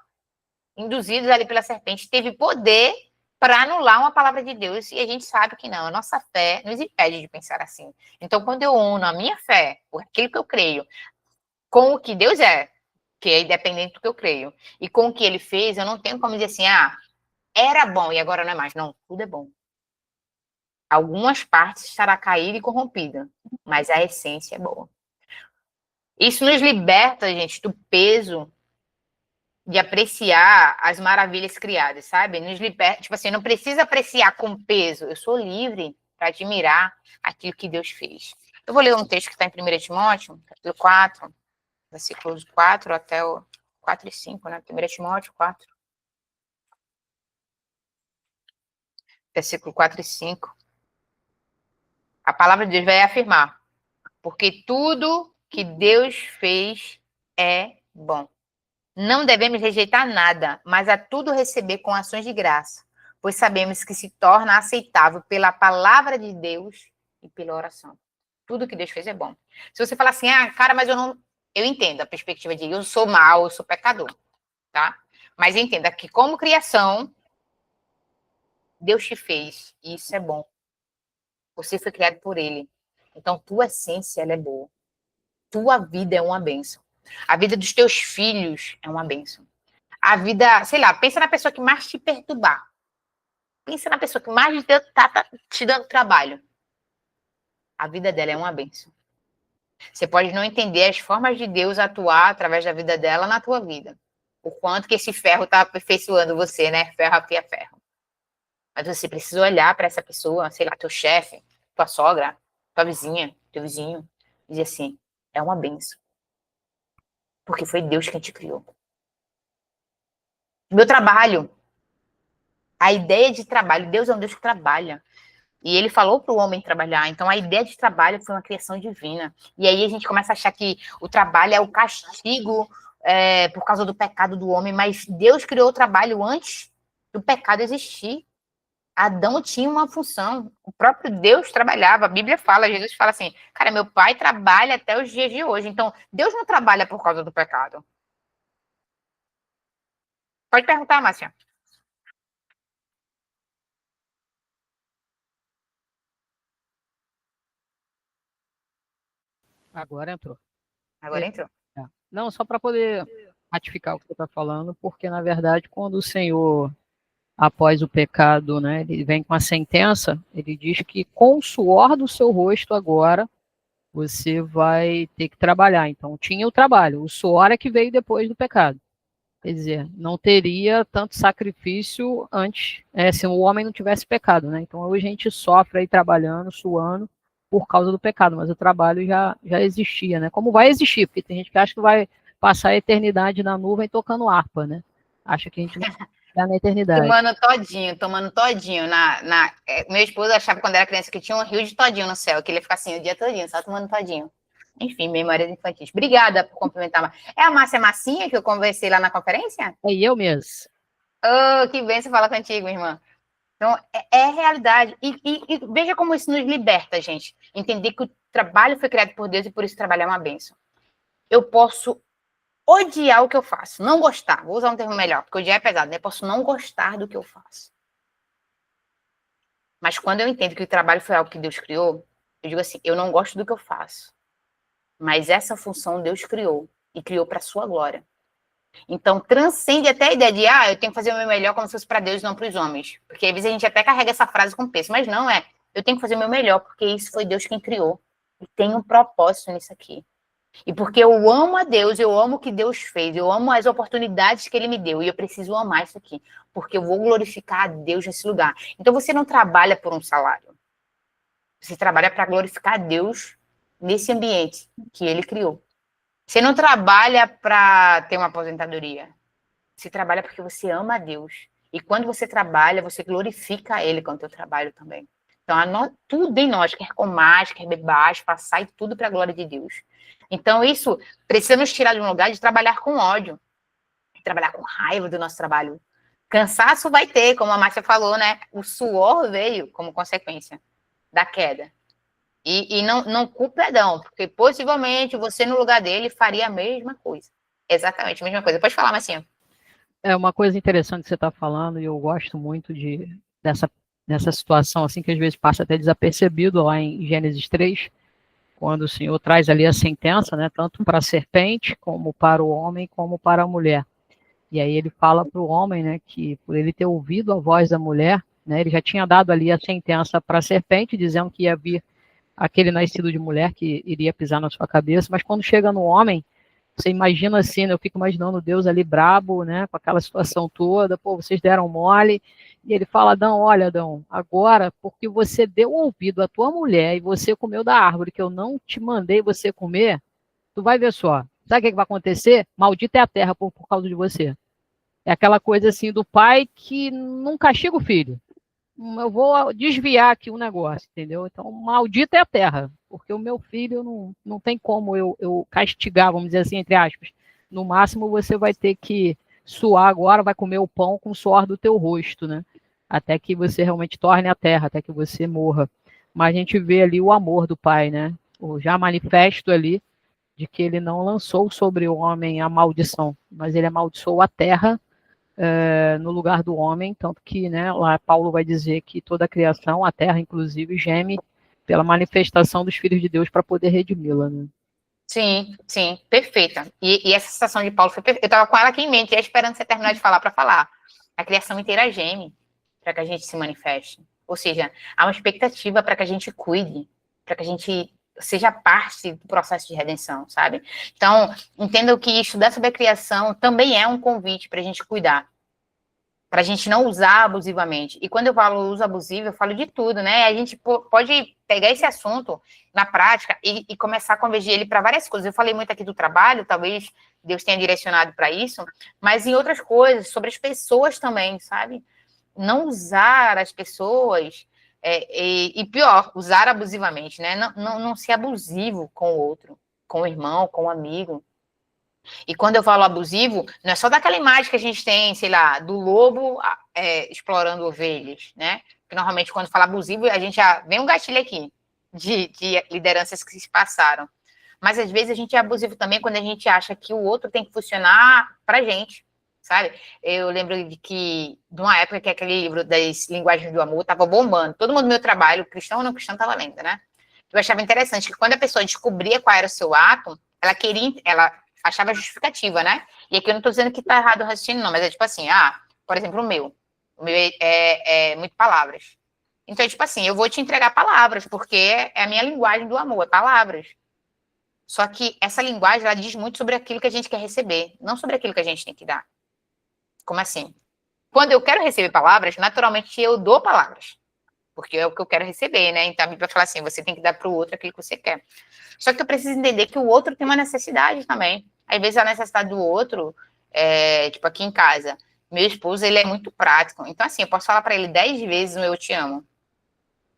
induzidos ali pela serpente, teve poder para anular uma palavra de Deus, e a gente sabe que não, a nossa fé nos impede de pensar assim. Então, quando eu uno a minha fé, por aquilo que eu creio, com o que Deus é, que é independente do que eu creio, e com o que ele fez, eu não tenho como dizer assim, era bom e agora não é mais. Não, tudo é bom. Algumas partes estará caída e corrompida, mas a essência é boa. Isso nos liberta, gente, do peso de apreciar as maravilhas criadas, sabe? Nos liberta, tipo assim, não precisa apreciar com peso. Eu sou livre para admirar aquilo que Deus fez. Eu vou ler um texto que está em 1 Timóteo, capítulo 4, versículos 4 até o 4 e 5, né? 1 Timóteo 4, versículo 4 e 5. A palavra de Deus vai afirmar: porque tudo que Deus fez é bom. Não devemos rejeitar nada, mas a tudo receber com ações de graça, pois sabemos que se torna aceitável pela palavra de Deus e pela oração. Tudo que Deus fez é bom. Se você falar assim, cara, mas eu não. Eu entendo a perspectiva de eu sou mau, eu sou pecador, tá? Mas entenda que, como criação, Deus te fez, e isso é bom. Você foi criado por Ele. Então, tua essência, ela é boa. Tua vida é uma bênção. A vida dos teus filhos é uma bênção. A vida, sei lá, pensa na pessoa que mais te perturbar. Pensa na pessoa que mais tá te dando trabalho. A vida dela é uma bênção. Você pode não entender as formas de Deus atuar através da vida dela na tua vida. O quanto que esse ferro tá aperfeiçoando você, né? Ferro afia ferro. Mas você precisa olhar para essa pessoa, sei lá, teu chefe, tua sogra, tua vizinha, teu vizinho, e dizer assim, é uma bênção. Porque foi Deus quem te criou. Meu trabalho, a ideia de trabalho, Deus é um Deus que trabalha. E ele falou para o homem trabalhar. Então, a ideia de trabalho foi uma criação divina. E aí a gente começa a achar que o trabalho é o castigo por causa do pecado do homem, mas Deus criou o trabalho antes do pecado existir. Adão tinha uma função. O próprio Deus trabalhava. A Bíblia fala, Jesus fala assim, cara, meu pai trabalha até os dias de hoje. Então, Deus não trabalha por causa do pecado. Pode perguntar, Márcia. Agora entrou. É, Agora entrou. Não, só para poder ratificar o que você está falando, porque na verdade, quando o Senhor, após o pecado, né, ele vem com a sentença, ele diz que com o suor do seu rosto agora você vai ter que trabalhar. Então tinha o trabalho, o suor é que veio depois do pecado. Quer dizer, não teria tanto sacrifício antes, se o homem não tivesse pecado, né? Então hoje a gente sofre aí trabalhando, suando por causa do pecado, mas o trabalho já existia, né? Como vai existir, porque tem gente que acha que vai passar a eternidade na nuvem tocando harpa, né? Acha que a gente não vai na eternidade. Tomando todinho. Meu esposo achava quando era criança que tinha um rio de todinho no céu, que ele ia ficar assim o dia todinho, só tomando todinho. Enfim, memórias infantis. Obrigada por cumprimentar. É a Márcia Massinha que eu conversei lá na conferência? É eu mesmo. Oh, que bem você falar contigo, irmã. Então, é realidade. E veja como isso nos liberta, gente. Entender que o trabalho foi criado por Deus e por isso trabalhar é uma bênção. Eu posso odiar o que eu faço, não gostar. Vou usar um termo melhor, porque odiar é pesado, né? Eu posso não gostar do que eu faço. Mas quando eu entendo que o trabalho foi algo que Deus criou, eu digo assim, eu não gosto do que eu faço. Mas essa função Deus criou. E criou para a sua glória. Então, transcende até a ideia de, eu tenho que fazer o meu melhor como se fosse para Deus e não para os homens. Porque às vezes a gente até carrega essa frase com peso, mas não é. Eu tenho que fazer o meu melhor, porque isso foi Deus quem criou. E tem um propósito nisso aqui. E porque eu amo a Deus, eu amo o que Deus fez, eu amo as oportunidades que Ele me deu, e eu preciso amar isso aqui, porque eu vou glorificar a Deus nesse lugar. Então você não trabalha por um salário, você trabalha para glorificar a Deus nesse ambiente que Ele criou. Você não trabalha para ter uma aposentadoria, você trabalha porque você ama a Deus. E quando você trabalha, você glorifica Ele com o teu trabalho também. Então, tudo em nós, quer comais, quer bebais, passar e tudo para a glória de Deus. Então, isso precisa nos tirar de um lugar de trabalhar com ódio, de trabalhar com raiva do nosso trabalho. Cansaço vai ter, como a Márcia falou, né? O suor veio como consequência da queda. E não culpa Adão, porque possivelmente você, no lugar dele, faria a mesma coisa. Exatamente, a mesma coisa. Pode falar, Marcinho. É uma coisa interessante que você está falando, e eu gosto muito de dessa situação assim que às vezes passa até desapercebido lá em Gênesis 3, quando o Senhor traz ali a sentença, né, tanto para a serpente, como para o homem, como para a mulher. E aí ele fala para o homem, né, que por ele ter ouvido a voz da mulher, né, ele já tinha dado ali a sentença para a serpente, dizendo que ia vir aquele nascido de mulher que iria pisar na sua cabeça, mas quando chega no homem, você imagina assim, né, eu fico imaginando Deus ali brabo, né, com aquela situação toda, pô, vocês deram mole, e ele fala, Adão, olha, Adão, agora, porque você deu ouvido à tua mulher e você comeu da árvore que eu não te mandei você comer, tu vai ver só, sabe o que vai acontecer? Maldita é a terra por causa de você. É aquela coisa assim do pai que não castiga o filho. Eu vou desviar aqui um negócio, entendeu? Então, maldita é a terra, porque o meu filho não tem como eu castigar, vamos dizer assim, entre aspas. No máximo, você vai ter que suar agora, vai comer o pão com o suor do teu rosto, né? Até que você realmente torne a terra, até que você morra. Mas a gente vê ali o amor do pai, né? O já manifesto ali de que ele não lançou sobre o homem a maldição, mas ele amaldiçoou a terra no lugar do homem, tanto que, né, lá Paulo vai dizer que toda a criação, a terra inclusive, geme pela manifestação dos filhos de Deus para poder redimi-la, né? Sim, sim, perfeita. E essa citação de Paulo foi perfeita. Eu estava com ela aqui em mente, já esperando você terminar de falar para falar. A criação inteira geme para que a gente se manifeste. Ou seja, há uma expectativa para que a gente cuide, para que a gente seja parte do processo de redenção, sabe? Então, entenda que estudar sobre a criação também é um convite para a gente cuidar, para a gente não usar abusivamente. E quando eu falo uso abusivo, eu falo de tudo, né? A gente pode pegar esse assunto na prática e começar a convergir ele para várias coisas. Eu falei muito aqui do trabalho, talvez Deus tenha direcionado para isso, mas em outras coisas, sobre as pessoas também, sabe? Não usar as pessoas, e pior, usar abusivamente, né? Não ser abusivo com o outro, com o irmão, com o amigo. E quando eu falo abusivo, não é só daquela imagem que a gente tem, sei lá, do lobo explorando ovelhas, né? Porque normalmente quando fala abusivo, a gente já vem um gatilho aqui de lideranças que se passaram. Mas às vezes a gente é abusivo também quando a gente acha que o outro tem que funcionar pra gente, sabe? Eu lembro de uma época que aquele livro das linguagens do amor estava bombando. Todo mundo do meu trabalho, cristão ou não cristão, estava lendo, né? Eu achava interessante que quando a pessoa descobria qual era o seu ato, ela achava justificativa, né? E aqui eu não estou dizendo que está errado o raciocínio, não, mas é tipo assim, por exemplo, o meu é muito palavras. Então, é tipo assim, eu vou te entregar palavras, porque é a minha linguagem do amor, é palavras. Só que essa linguagem, ela diz muito sobre aquilo que a gente quer receber, não sobre aquilo que a gente tem que dar. Como assim? Quando eu quero receber palavras, naturalmente eu dou palavras, porque é o que eu quero receber, né? Então a Bíblia fala assim, você tem que dar para o outro aquilo que você quer. Só que eu preciso entender que o outro tem uma necessidade também. Às vezes a necessidade do outro, tipo aqui em casa, meu esposo, ele é muito prático. Então assim, eu posso falar para ele 10 vezes o eu te amo.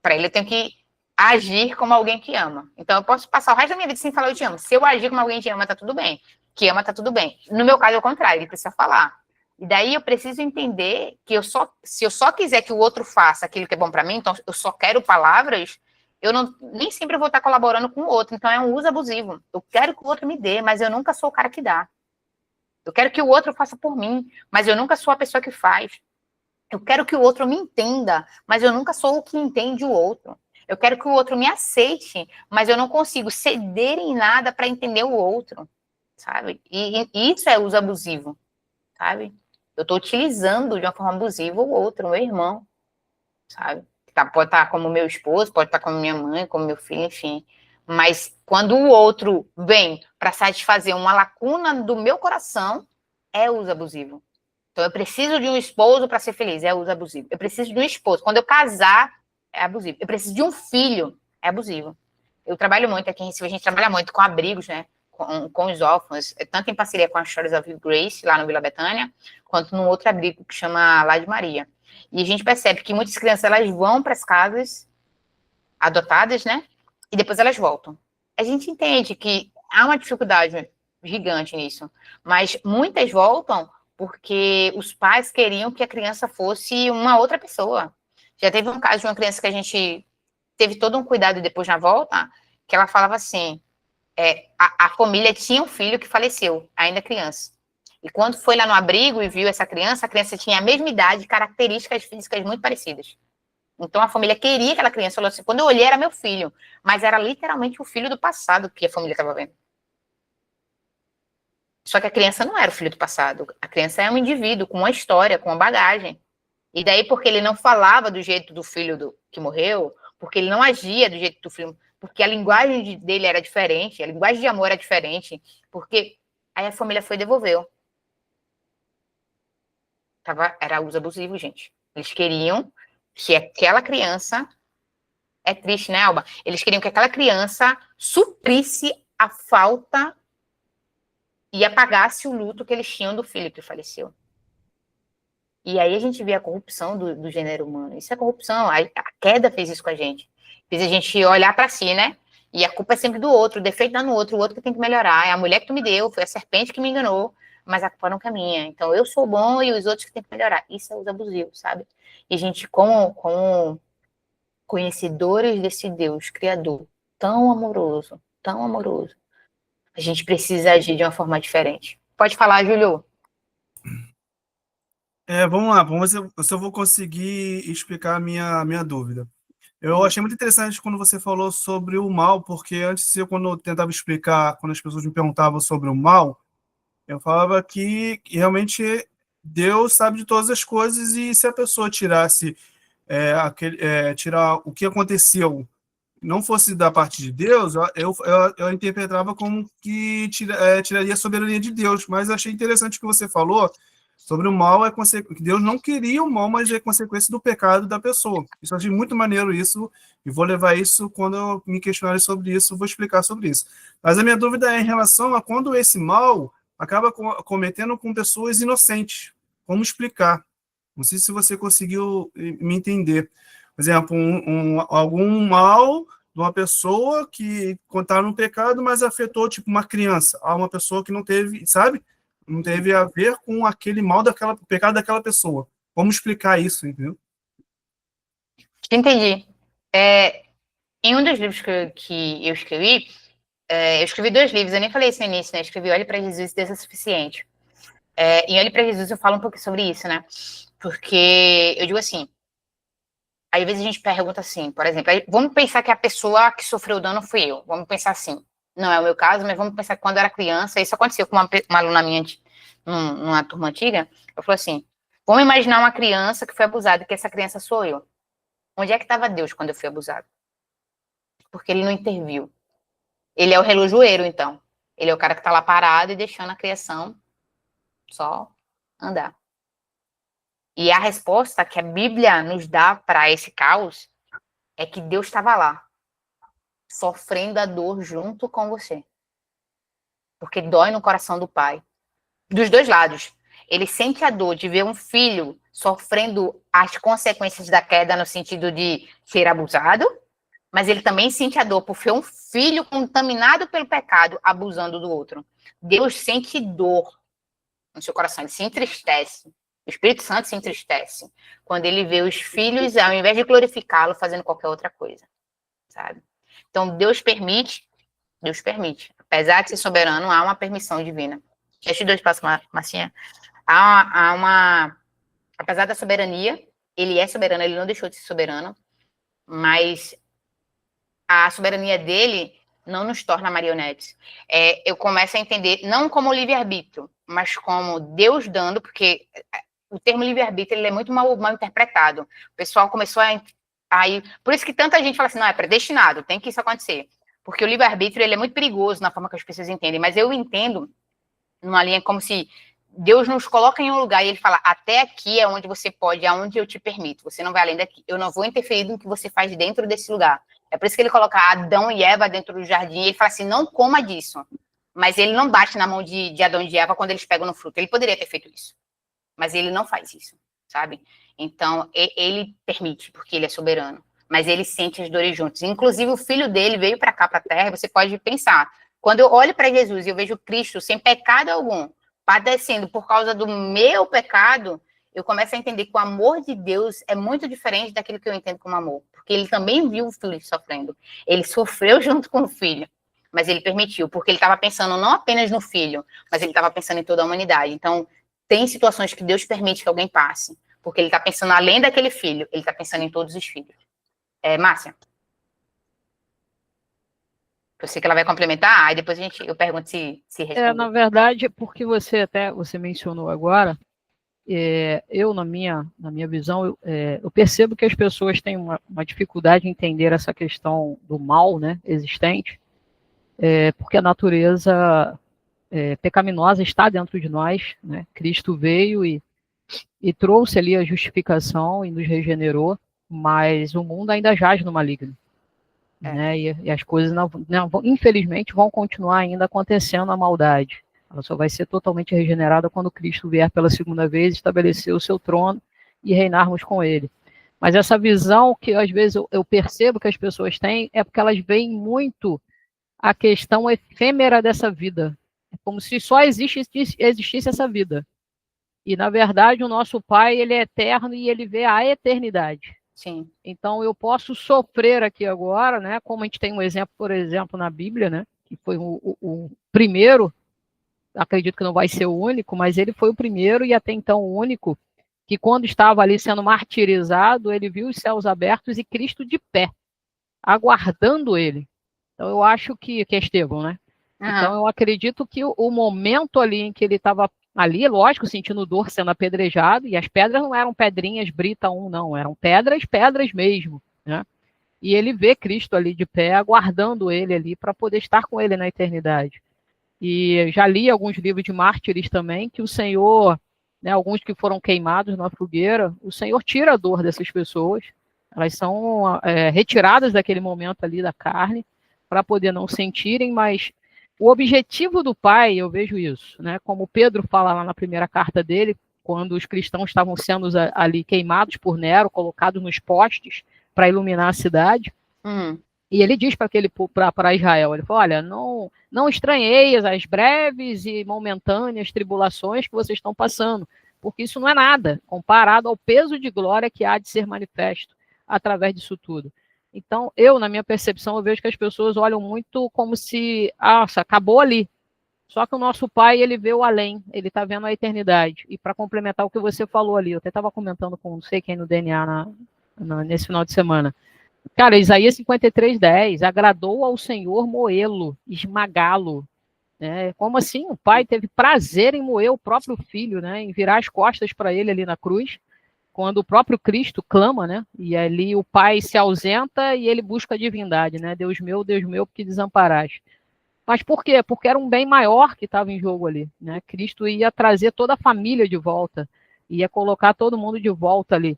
Para ele eu tenho que agir como alguém que ama. Então eu posso passar o resto da minha vida sem falar eu te amo. Se eu agir como alguém que ama, tá tudo bem. Que ama, tá tudo bem. No meu caso é o contrário, ele precisa falar. E daí eu preciso entender que se eu só quiser que o outro faça aquilo que é bom para mim, então eu só quero palavras, nem sempre vou estar colaborando com o outro. Então é um uso abusivo. Eu quero que o outro me dê, mas eu nunca sou o cara que dá. Eu quero que o outro faça por mim, mas eu nunca sou a pessoa que faz. Eu quero que o outro me entenda, mas eu nunca sou o que entende o outro. Eu quero que o outro me aceite, mas eu não consigo ceder em nada para entender o outro, sabe? E isso é uso abusivo, sabe? Eu estou utilizando de uma forma abusiva o outro, o meu irmão, sabe? Pode estar como meu esposo, pode estar como minha mãe, como meu filho, enfim. Mas quando o outro vem para satisfazer uma lacuna do meu coração, é uso abusivo. Então, eu preciso de um esposo para ser feliz, é uso abusivo. Eu preciso de um esposo. Quando eu casar, é abusivo. Eu preciso de um filho, é abusivo. Eu trabalho muito aqui em Recife, a gente trabalha muito com abrigos, né? Com os órfãos, tanto em parceria com a Stories of Grace, lá no Vila Betânia, quanto num outro abrigo que chama Lá de Maria. E a gente percebe que muitas crianças, elas vão para as casas adotadas, né? E depois elas voltam. A gente entende que há uma dificuldade gigante nisso, mas muitas voltam porque os pais queriam que a criança fosse uma outra pessoa. Já teve um caso de uma criança que a gente teve todo um cuidado depois na volta, que ela falava assim, a família tinha um filho que faleceu, ainda criança. E quando foi lá no abrigo e viu essa criança, a criança tinha a mesma idade, características físicas muito parecidas. Então a família queria aquela criança, falou assim, quando eu olhei era meu filho, mas era literalmente o filho do passado que a família estava vendo. Só que a criança não era o filho do passado, a criança é um indivíduo com uma história, com uma bagagem. E daí porque ele não falava do jeito do filho que morreu, porque ele não agia do jeito do filho, porque a linguagem dele era diferente, a linguagem de amor era diferente, porque aí a família foi e devolveu. Era uso abusivo, gente. Eles queriam que aquela criança, é triste, né, Alba? Eles queriam que aquela criança suprisse a falta e apagasse o luto que eles tinham do filho que faleceu. E aí a gente vê a corrupção do gênero humano. Isso é corrupção. A queda fez isso com a gente. Fez a gente olhar para si, né? E a culpa é sempre do outro, o defeito dá no outro, o outro que tem que melhorar. É a mulher que tu me deu, foi a serpente que me enganou, mas a culpa não é minha. Então eu sou bom e os outros que têm que melhorar. Isso é uso abusivo, sabe? E a gente, como conhecedores desse Deus criador tão amoroso, a gente precisa agir de uma forma diferente. Pode falar, Júlio. Vamos lá, vamos ver se eu vou conseguir explicar a minha dúvida. Eu achei muito interessante quando você falou sobre o mal, porque antes, quando eu tentava explicar, quando as pessoas me perguntavam sobre o mal, eu falava que realmente Deus sabe de todas as coisas e se a pessoa tirasse tirar o que aconteceu não fosse da parte de Deus, eu interpretava como que tiraria a soberania de Deus. Mas eu achei interessante o que você falou sobre o mal, que Deus não queria o mal, mas é consequência do pecado da pessoa. Isso eu achei muito maneiro isso, e vou levar isso quando eu me questionarem sobre isso, vou explicar sobre isso. Mas a minha dúvida é em relação a quando esse mal acaba cometendo com pessoas inocentes. Como explicar? Não sei se você conseguiu me entender. Por exemplo, algum mal de uma pessoa que está no pecado, mas afetou tipo uma criança, uma pessoa que não teve, sabe? Não teve a ver com aquele mal pecado daquela pessoa. Como explicar isso, entendeu? Entendi. Em um dos livros que eu escrevi 2 livros, eu nem falei isso no início, né? Eu escrevi Olhe para Jesus e Deus é Suficiente. Em Olhe para Jesus eu falo um pouco sobre isso, né? Porque eu digo assim, às vezes a gente pergunta assim, por exemplo, vamos pensar que a pessoa que sofreu o dano fui eu. Vamos pensar assim, não é o meu caso, mas vamos pensar que quando eu era criança, isso aconteceu com uma aluna minha numa turma antiga, eu falei assim, vamos imaginar uma criança que foi abusada e que essa criança sou eu. Onde é que estava Deus quando eu fui abusado? Porque ele não interviu. Ele é o relojoeiro, então. Ele é o cara que está lá parado e deixando a criação só andar. E a resposta que a Bíblia nos dá para esse caos é que Deus estava lá, sofrendo a dor junto com você. Porque dói no coração do pai. Dos dois lados. Ele sente a dor de ver um filho sofrendo as consequências da queda no sentido de ser abusado, mas ele também sente a dor por ver um filho contaminado pelo pecado abusando do outro. Deus sente dor no seu coração, ele se entristece. O Espírito Santo se entristece quando ele vê os filhos, ao invés de glorificá-lo, fazendo qualquer outra coisa, sabe? Então, Deus permite. Apesar de ser soberano, há uma permissão divina. Estes 2 passos, Marcinha. Apesar da soberania, ele é soberano, ele não deixou de ser soberano, mas a soberania dele não nos torna marionetes. Eu começo a entender, não como livre-arbítrio, mas como Deus dando, porque o termo livre-arbítrio ele é muito mal interpretado. O pessoal começou por isso que tanta gente fala assim, não, é predestinado, tem que isso acontecer. Porque o livre-arbítrio ele é muito perigoso na forma que as pessoas entendem, mas eu entendo numa linha como se Deus nos coloca em um lugar e ele fala, até aqui é onde você pode, é onde eu te permito, você não vai além daqui, eu não vou interferir no que você faz dentro desse lugar. É por isso que ele coloca Adão e Eva dentro do jardim, e ele fala assim, não coma disso. Mas ele não bate na mão de Adão e de Eva quando eles pegam no fruto. Ele poderia ter feito isso, mas ele não faz isso, sabe? Então, ele permite, porque ele é soberano, mas ele sente as dores juntos. Inclusive, o filho dele veio para cá, para a terra, você pode pensar, quando eu olho para Jesus e eu vejo Cristo sem pecado algum, padecendo por causa do meu pecado, eu começo a entender que o amor de Deus é muito diferente daquilo que eu entendo como amor, porque ele também viu o filho sofrendo, ele sofreu junto com o filho, mas ele permitiu, porque ele estava pensando não apenas no filho, mas ele estava pensando em toda a humanidade. Então, tem situações que Deus permite que alguém passe, porque ele está pensando além daquele filho, ele está pensando em todos os filhos. Márcia? Eu sei que ela vai complementar, aí depois eu pergunto se respondeu. Na verdade, porque você mencionou agora, eu, na minha visão, eu percebo que as pessoas têm uma dificuldade em entender essa questão do mal, né, existente, porque a natureza pecaminosa está dentro de nós, né? Cristo veio e trouxe ali a justificação e nos regenerou, mas o mundo ainda jaz no maligno. Né? E as coisas, infelizmente, vão continuar ainda acontecendo a maldade. Ela só vai ser totalmente regenerada quando Cristo vier pela segunda vez, estabelecer o seu trono e reinarmos com ele. Mas essa visão que às vezes eu percebo que as pessoas têm é porque elas veem muito a questão efêmera dessa vida. É como se só existisse essa vida. E, na verdade, o nosso Pai, ele é eterno e ele vê a eternidade. Sim. Então, eu posso sofrer aqui agora, né? Como a gente tem um exemplo, por exemplo, na Bíblia, né? Que foi o primeiro, acredito que não vai ser o único, mas ele foi o primeiro e até então o único, que quando estava ali sendo martirizado, ele viu os céus abertos e Cristo de pé, aguardando ele. Então, eu acho que é Estevão, né? Uhum. Então, eu acredito que o momento ali em que ele estava ali, lógico, sentindo dor, sendo apedrejado, e as pedras não eram pedrinhas Brita 1, não, eram pedras mesmo, né? E ele vê Cristo ali de pé, aguardando ele ali, para poder estar com ele na eternidade. E já li alguns livros de mártires também, que o Senhor, né, alguns que foram queimados na fogueira, o Senhor tira a dor dessas pessoas, elas são retiradas daquele momento ali da carne, para poder não sentirem, mas o objetivo do Pai, eu vejo isso, né? Como Pedro fala lá na primeira carta dele, quando os cristãos estavam sendo ali queimados por Nero, colocados nos postes para iluminar a cidade, e ele diz para Israel, ele fala, olha, não estranheis as breves e momentâneas tribulações que vocês estão passando, porque isso não é nada, comparado ao peso de glória que há de ser manifesto através disso tudo. Então, na minha percepção, eu vejo que as pessoas olham muito como se, acabou ali. Só que o nosso Pai, ele vê o além, ele está vendo a eternidade. E para complementar o que você falou ali, eu até estava comentando com não sei quem no DNA nesse final de semana. Cara, Isaías 53:10, agradou ao Senhor moê-lo, esmagá-lo. Né? Como assim? O Pai teve prazer em moer o próprio Filho, né? Em virar as costas para ele ali na cruz, quando o próprio Cristo clama, né? E ali o Pai se ausenta e ele busca a divindade, né? Deus meu, por que desamparaste? Mas por quê? Porque era um bem maior que estava em jogo ali, né? Cristo ia trazer toda a família de volta, ia colocar todo mundo de volta ali.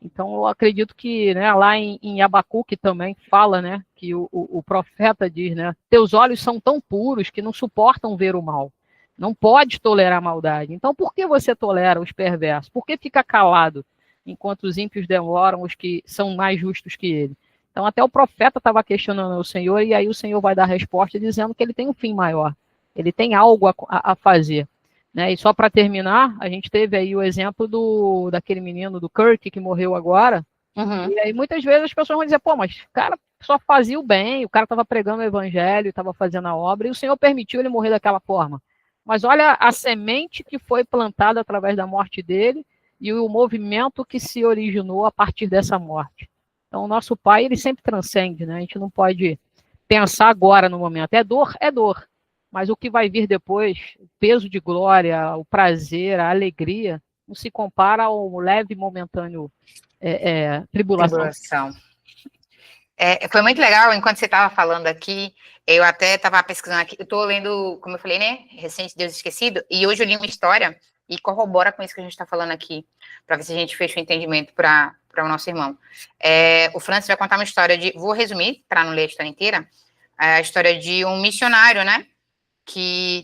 Então eu acredito que, né, lá em Abacuque também fala, né, que o profeta diz, né, teus olhos são tão puros que não suportam ver o mal. Não pode tolerar a maldade. Então, por que você tolera os perversos? Por que fica calado enquanto os ímpios devoram os que são mais justos que ele? Então, até o profeta estava questionando o Senhor, e aí o Senhor vai dar a resposta dizendo que ele tem um fim maior. Ele tem algo a fazer. Né? E só para terminar, a gente teve aí o exemplo daquele menino, do Kirk, que morreu agora. Uhum. E aí muitas vezes as pessoas vão dizer, pô, mas o cara só fazia o bem, o cara estava pregando o evangelho, estava fazendo a obra, e o Senhor permitiu ele morrer daquela forma. Mas olha a semente que foi plantada através da morte dele e o movimento que se originou a partir dessa morte. Então, o nosso Pai, ele sempre transcende, né? A gente não pode pensar agora no momento. É dor. Mas o que vai vir depois, o peso de glória, o prazer, a alegria, não se compara ao leve e momentâneo tribulação. Foi muito legal, enquanto você estava falando aqui, eu até estava pesquisando aqui, eu estou lendo, como eu falei, né, Recente Deus Esquecido, e hoje eu li uma história e corrobora com isso que a gente está falando aqui, para ver se a gente fecha o entendimento para o nosso irmão. O Francis vai contar uma história vou resumir, para não ler a história inteira, a história de um missionário, né,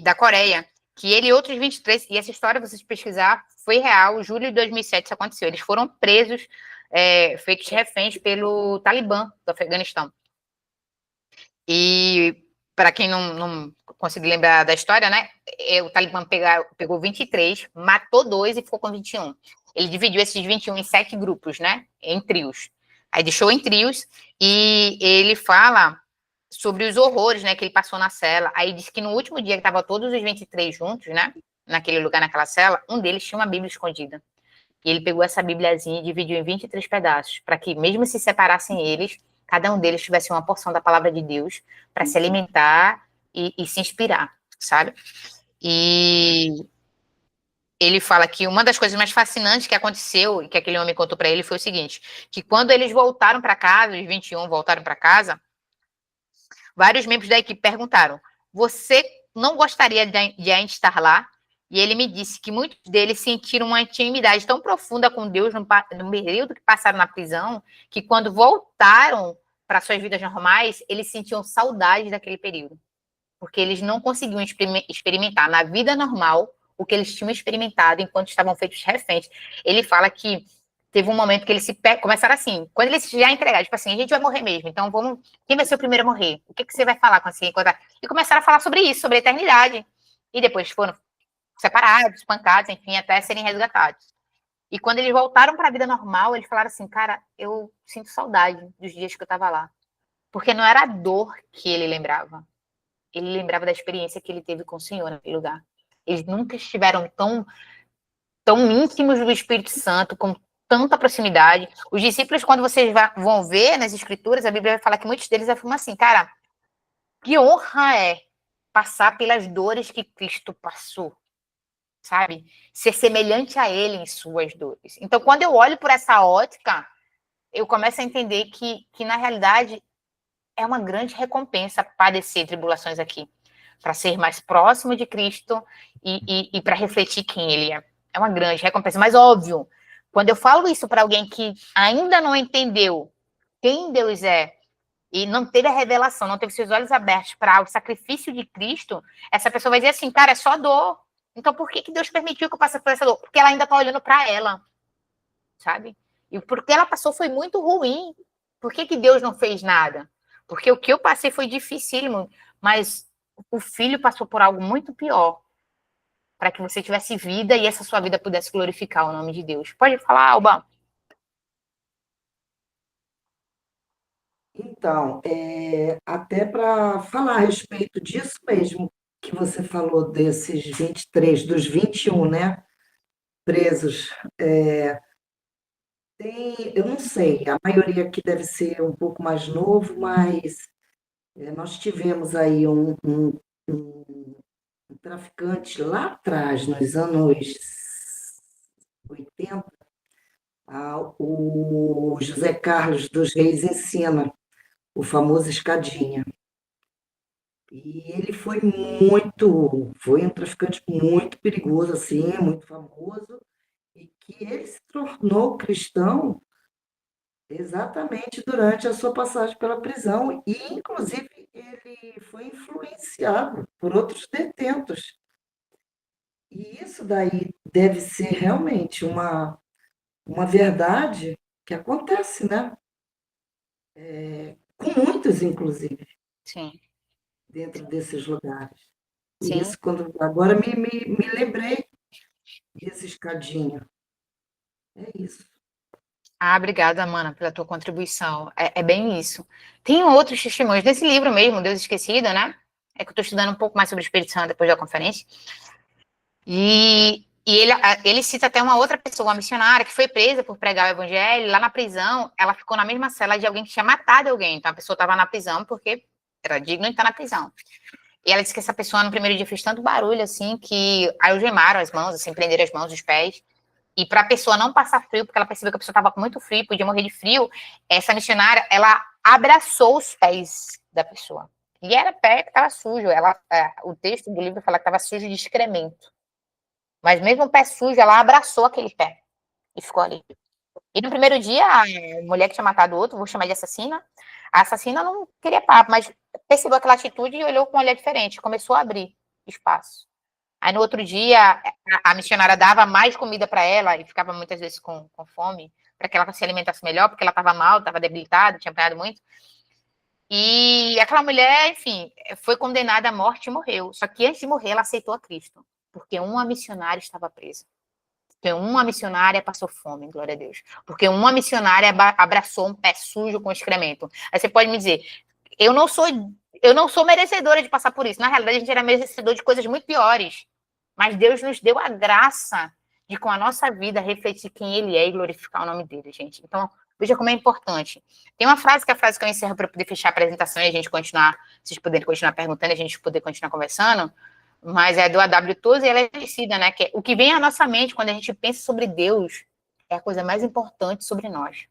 da Coreia, que ele e outros 23, e essa história, vocês pesquisar, foi real, julho de 2007 isso aconteceu, eles foram presos, feitos reféns pelo Talibã do Afeganistão. E, para quem não conseguiu lembrar da história, né, o Talibã pegou 23, matou 2 e ficou com 21. Ele dividiu esses 21 em 7 grupos, né, em trios. Aí deixou em trios, e ele fala sobre os horrores, né, que ele passou na cela. Aí diz que no último dia que estavam todos os 23 juntos, né, naquele lugar, naquela cela, um deles tinha uma Bíblia escondida. E ele pegou essa Bíbliazinha e dividiu em 23 pedaços, para que mesmo se separassem eles, cada um deles tivesse uma porção da palavra de Deus para se alimentar e se inspirar, sabe? E ele fala que uma das coisas mais fascinantes que aconteceu e que aquele homem contou para ele foi o seguinte, que quando eles voltaram para casa, os 21 voltaram para casa, vários membros da equipe perguntaram, você não gostaria de ainda estar lá? E ele me disse que muitos deles sentiram uma intimidade tão profunda com Deus no período que passaram na prisão, que quando voltaram para suas vidas normais, eles sentiam saudade daquele período. Porque eles não conseguiam experimentar na vida normal o que eles tinham experimentado enquanto estavam feitos reféns. Ele fala que teve um momento que eles começaram assim, quando eles já entregaram, tipo assim, a gente vai morrer mesmo, então vamos, quem vai ser o primeiro a morrer? O que você vai falar com assim? E começaram a falar sobre isso, sobre a eternidade. E depois foram separados, espancados, enfim, até serem resgatados. E quando eles voltaram para a vida normal, eles falaram assim, cara, eu sinto saudade dos dias que eu estava lá. Porque não era a dor que ele lembrava. Ele lembrava da experiência que ele teve com o Senhor naquele lugar. Eles nunca estiveram tão íntimos do Espírito Santo, com tanta proximidade. Os discípulos, quando vocês vão ver nas Escrituras, a Bíblia vai falar que muitos deles afirmam assim, cara, que honra é passar pelas dores que Cristo passou, sabe? Ser semelhante a Ele em suas dores. Então, quando eu olho por essa ótica, eu começo a entender que na realidade, é uma grande recompensa padecer tribulações aqui, para ser mais próximo de Cristo e para refletir quem Ele é. É uma grande recompensa. Mas, óbvio, quando eu falo isso para alguém que ainda não entendeu quem Deus é e não teve a revelação, não teve seus olhos abertos para o sacrifício de Cristo, essa pessoa vai dizer assim, cara, é só dor. Então, por que Deus permitiu que eu passe por essa dor? Porque ela ainda está olhando para ela, sabe? E porque ela passou foi muito ruim. Por que Deus não fez nada? Porque o que eu passei foi dificílimo, mas o filho passou por algo muito pior, para que você tivesse vida e essa sua vida pudesse glorificar o nome de Deus. Pode falar, Alba. Então, até para falar a respeito disso mesmo que você falou, desses 23, dos 21, né, presos, eu não sei, a maioria aqui deve ser um pouco mais novo, mas nós tivemos aí um traficante lá atrás, nos anos 80, o José Carlos dos Reis Ensina, o famoso Escadinha. E ele foi um traficante muito perigoso, assim, muito famoso, e que ele se tornou cristão exatamente durante a sua passagem pela prisão, e, inclusive, ele foi influenciado por outros detentos. E isso daí deve ser realmente uma verdade que acontece, né? Com muitos, inclusive, Sim, dentro desses lugares. E sim. isso, quando agora me lembrei desse Escadinha. É isso. Ah, obrigada, Mana, pela tua contribuição. É bem isso. Tem outros testemunhos desse livro mesmo, Deus Esquecido, né? É que eu estou estudando um pouco mais sobre o Espírito Santo depois da conferência. E ele cita até uma outra pessoa, uma missionária, que foi presa por pregar o evangelho. Lá na prisão, ela ficou na mesma cela de alguém que tinha matado alguém. Então, a pessoa estava na prisão porque era digno de estar na prisão. E ela disse que essa pessoa, no primeiro dia, fez tanto barulho, assim, que algemaram as mãos, assim, prenderam as mãos, os pés. E para a pessoa não passar frio, porque ela percebeu que a pessoa estava com muito frio, podia morrer de frio, essa missionária, ela abraçou os pés da pessoa. E era pé que estava sujo. O texto do livro fala que estava sujo de excremento. Mas mesmo o pé sujo, ela abraçou aquele pé e ficou ali. E no primeiro dia, a mulher que tinha matado o outro, vou chamar de assassina, a assassina não queria papo, mas percebeu aquela atitude e olhou com um olhar diferente, começou a abrir espaço. Aí no outro dia, a missionária dava mais comida para ela e ficava muitas vezes com fome, para que ela se alimentasse melhor, porque ela estava mal, estava debilitada, tinha apanhado muito. E aquela mulher, enfim, foi condenada à morte e morreu. Só que antes de morrer, ela aceitou a Cristo, porque uma missionária estava presa. Porque uma missionária passou fome, glória a Deus. Porque uma missionária abraçou um pé sujo com excremento. Aí você pode me dizer, eu não sou merecedora de passar por isso. Na realidade, a gente era merecedor de coisas muito piores. Mas Deus nos deu a graça de, com a nossa vida, refletir quem Ele é e glorificar o nome dele, gente. Então, veja como é importante. Tem uma frase que é a frase que eu encerro para poder fechar a apresentação e a gente continuar, vocês poderem continuar perguntando e a gente poder continuar conversando, mas é do A.W. Tozer e ela é conhecida, né? Que é, o que vem à nossa mente quando a gente pensa sobre Deus é a coisa mais importante sobre nós.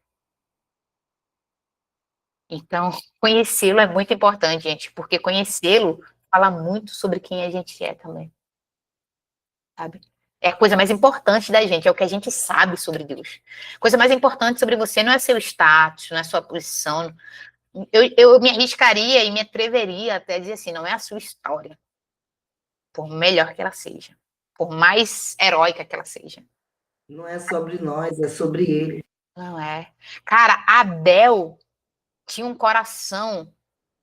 Então, conhecê-lo é muito importante, gente, porque conhecê-lo fala muito sobre quem a gente é também, sabe? É a coisa mais importante da gente, é o que a gente sabe sobre Deus. A coisa mais importante sobre você não é seu status, não é sua posição. Eu me arriscaria e me atreveria até dizer assim, não é a sua história, por melhor que ela seja, por mais heróica que ela seja. Não é sobre nós, é sobre ele. Não é. Cara, Abel tinha um coração,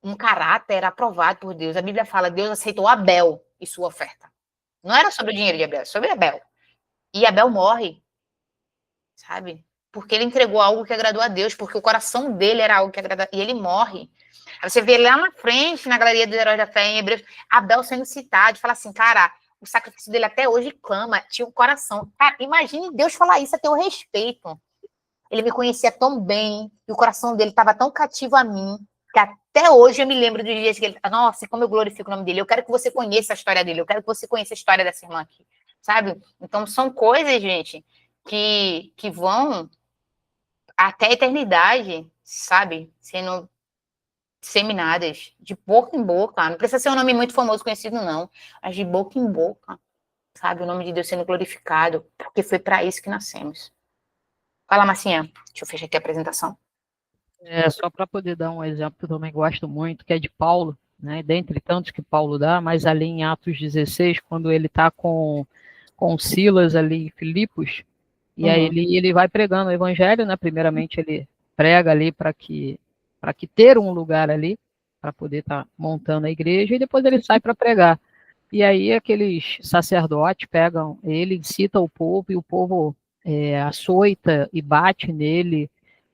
um caráter aprovado por Deus. A Bíblia fala, Deus aceitou Abel e sua oferta. Não era sobre o dinheiro de Abel, era sobre Abel. E Abel morre, sabe? Porque ele entregou algo que agradou a Deus, porque o coração dele era algo que agradou, e ele morre. Aí você vê lá na frente, na galeria dos heróis da fé, em Hebreus, Abel sendo citado, fala assim, cara, o sacrifício dele até hoje clama, tinha um coração. Cara, imagine Deus falar isso a teu respeito. Ele me conhecia tão bem, e o coração dele estava tão cativo a mim, que até hoje eu me lembro dos dias que ele... Nossa, como eu glorifico o nome dele. Eu quero que você conheça a história dele, eu quero que você conheça a história dessa irmã aqui, sabe? Então, são coisas, gente, que vão até a eternidade, sabe? Sendo disseminadas de boca em boca. Não precisa ser um nome muito famoso, conhecido, não. Mas de boca em boca, sabe? O nome de Deus sendo glorificado, porque foi para isso que nascemos. Fala, Marcinha. Deixa eu fechar aqui a apresentação. Só para poder dar um exemplo que eu também gosto muito, que é de Paulo, né? Dentre tantos que Paulo dá, mas ali em Atos 16, quando ele está com Silas ali em Filipos, e aí ele vai pregando o evangelho, né? Primeiramente ele prega ali para que ter um lugar ali, para poder estar montando a igreja, e depois ele sai para pregar. E aí aqueles sacerdotes pegam ele, incita o povo, e o povo açoita e bate nele,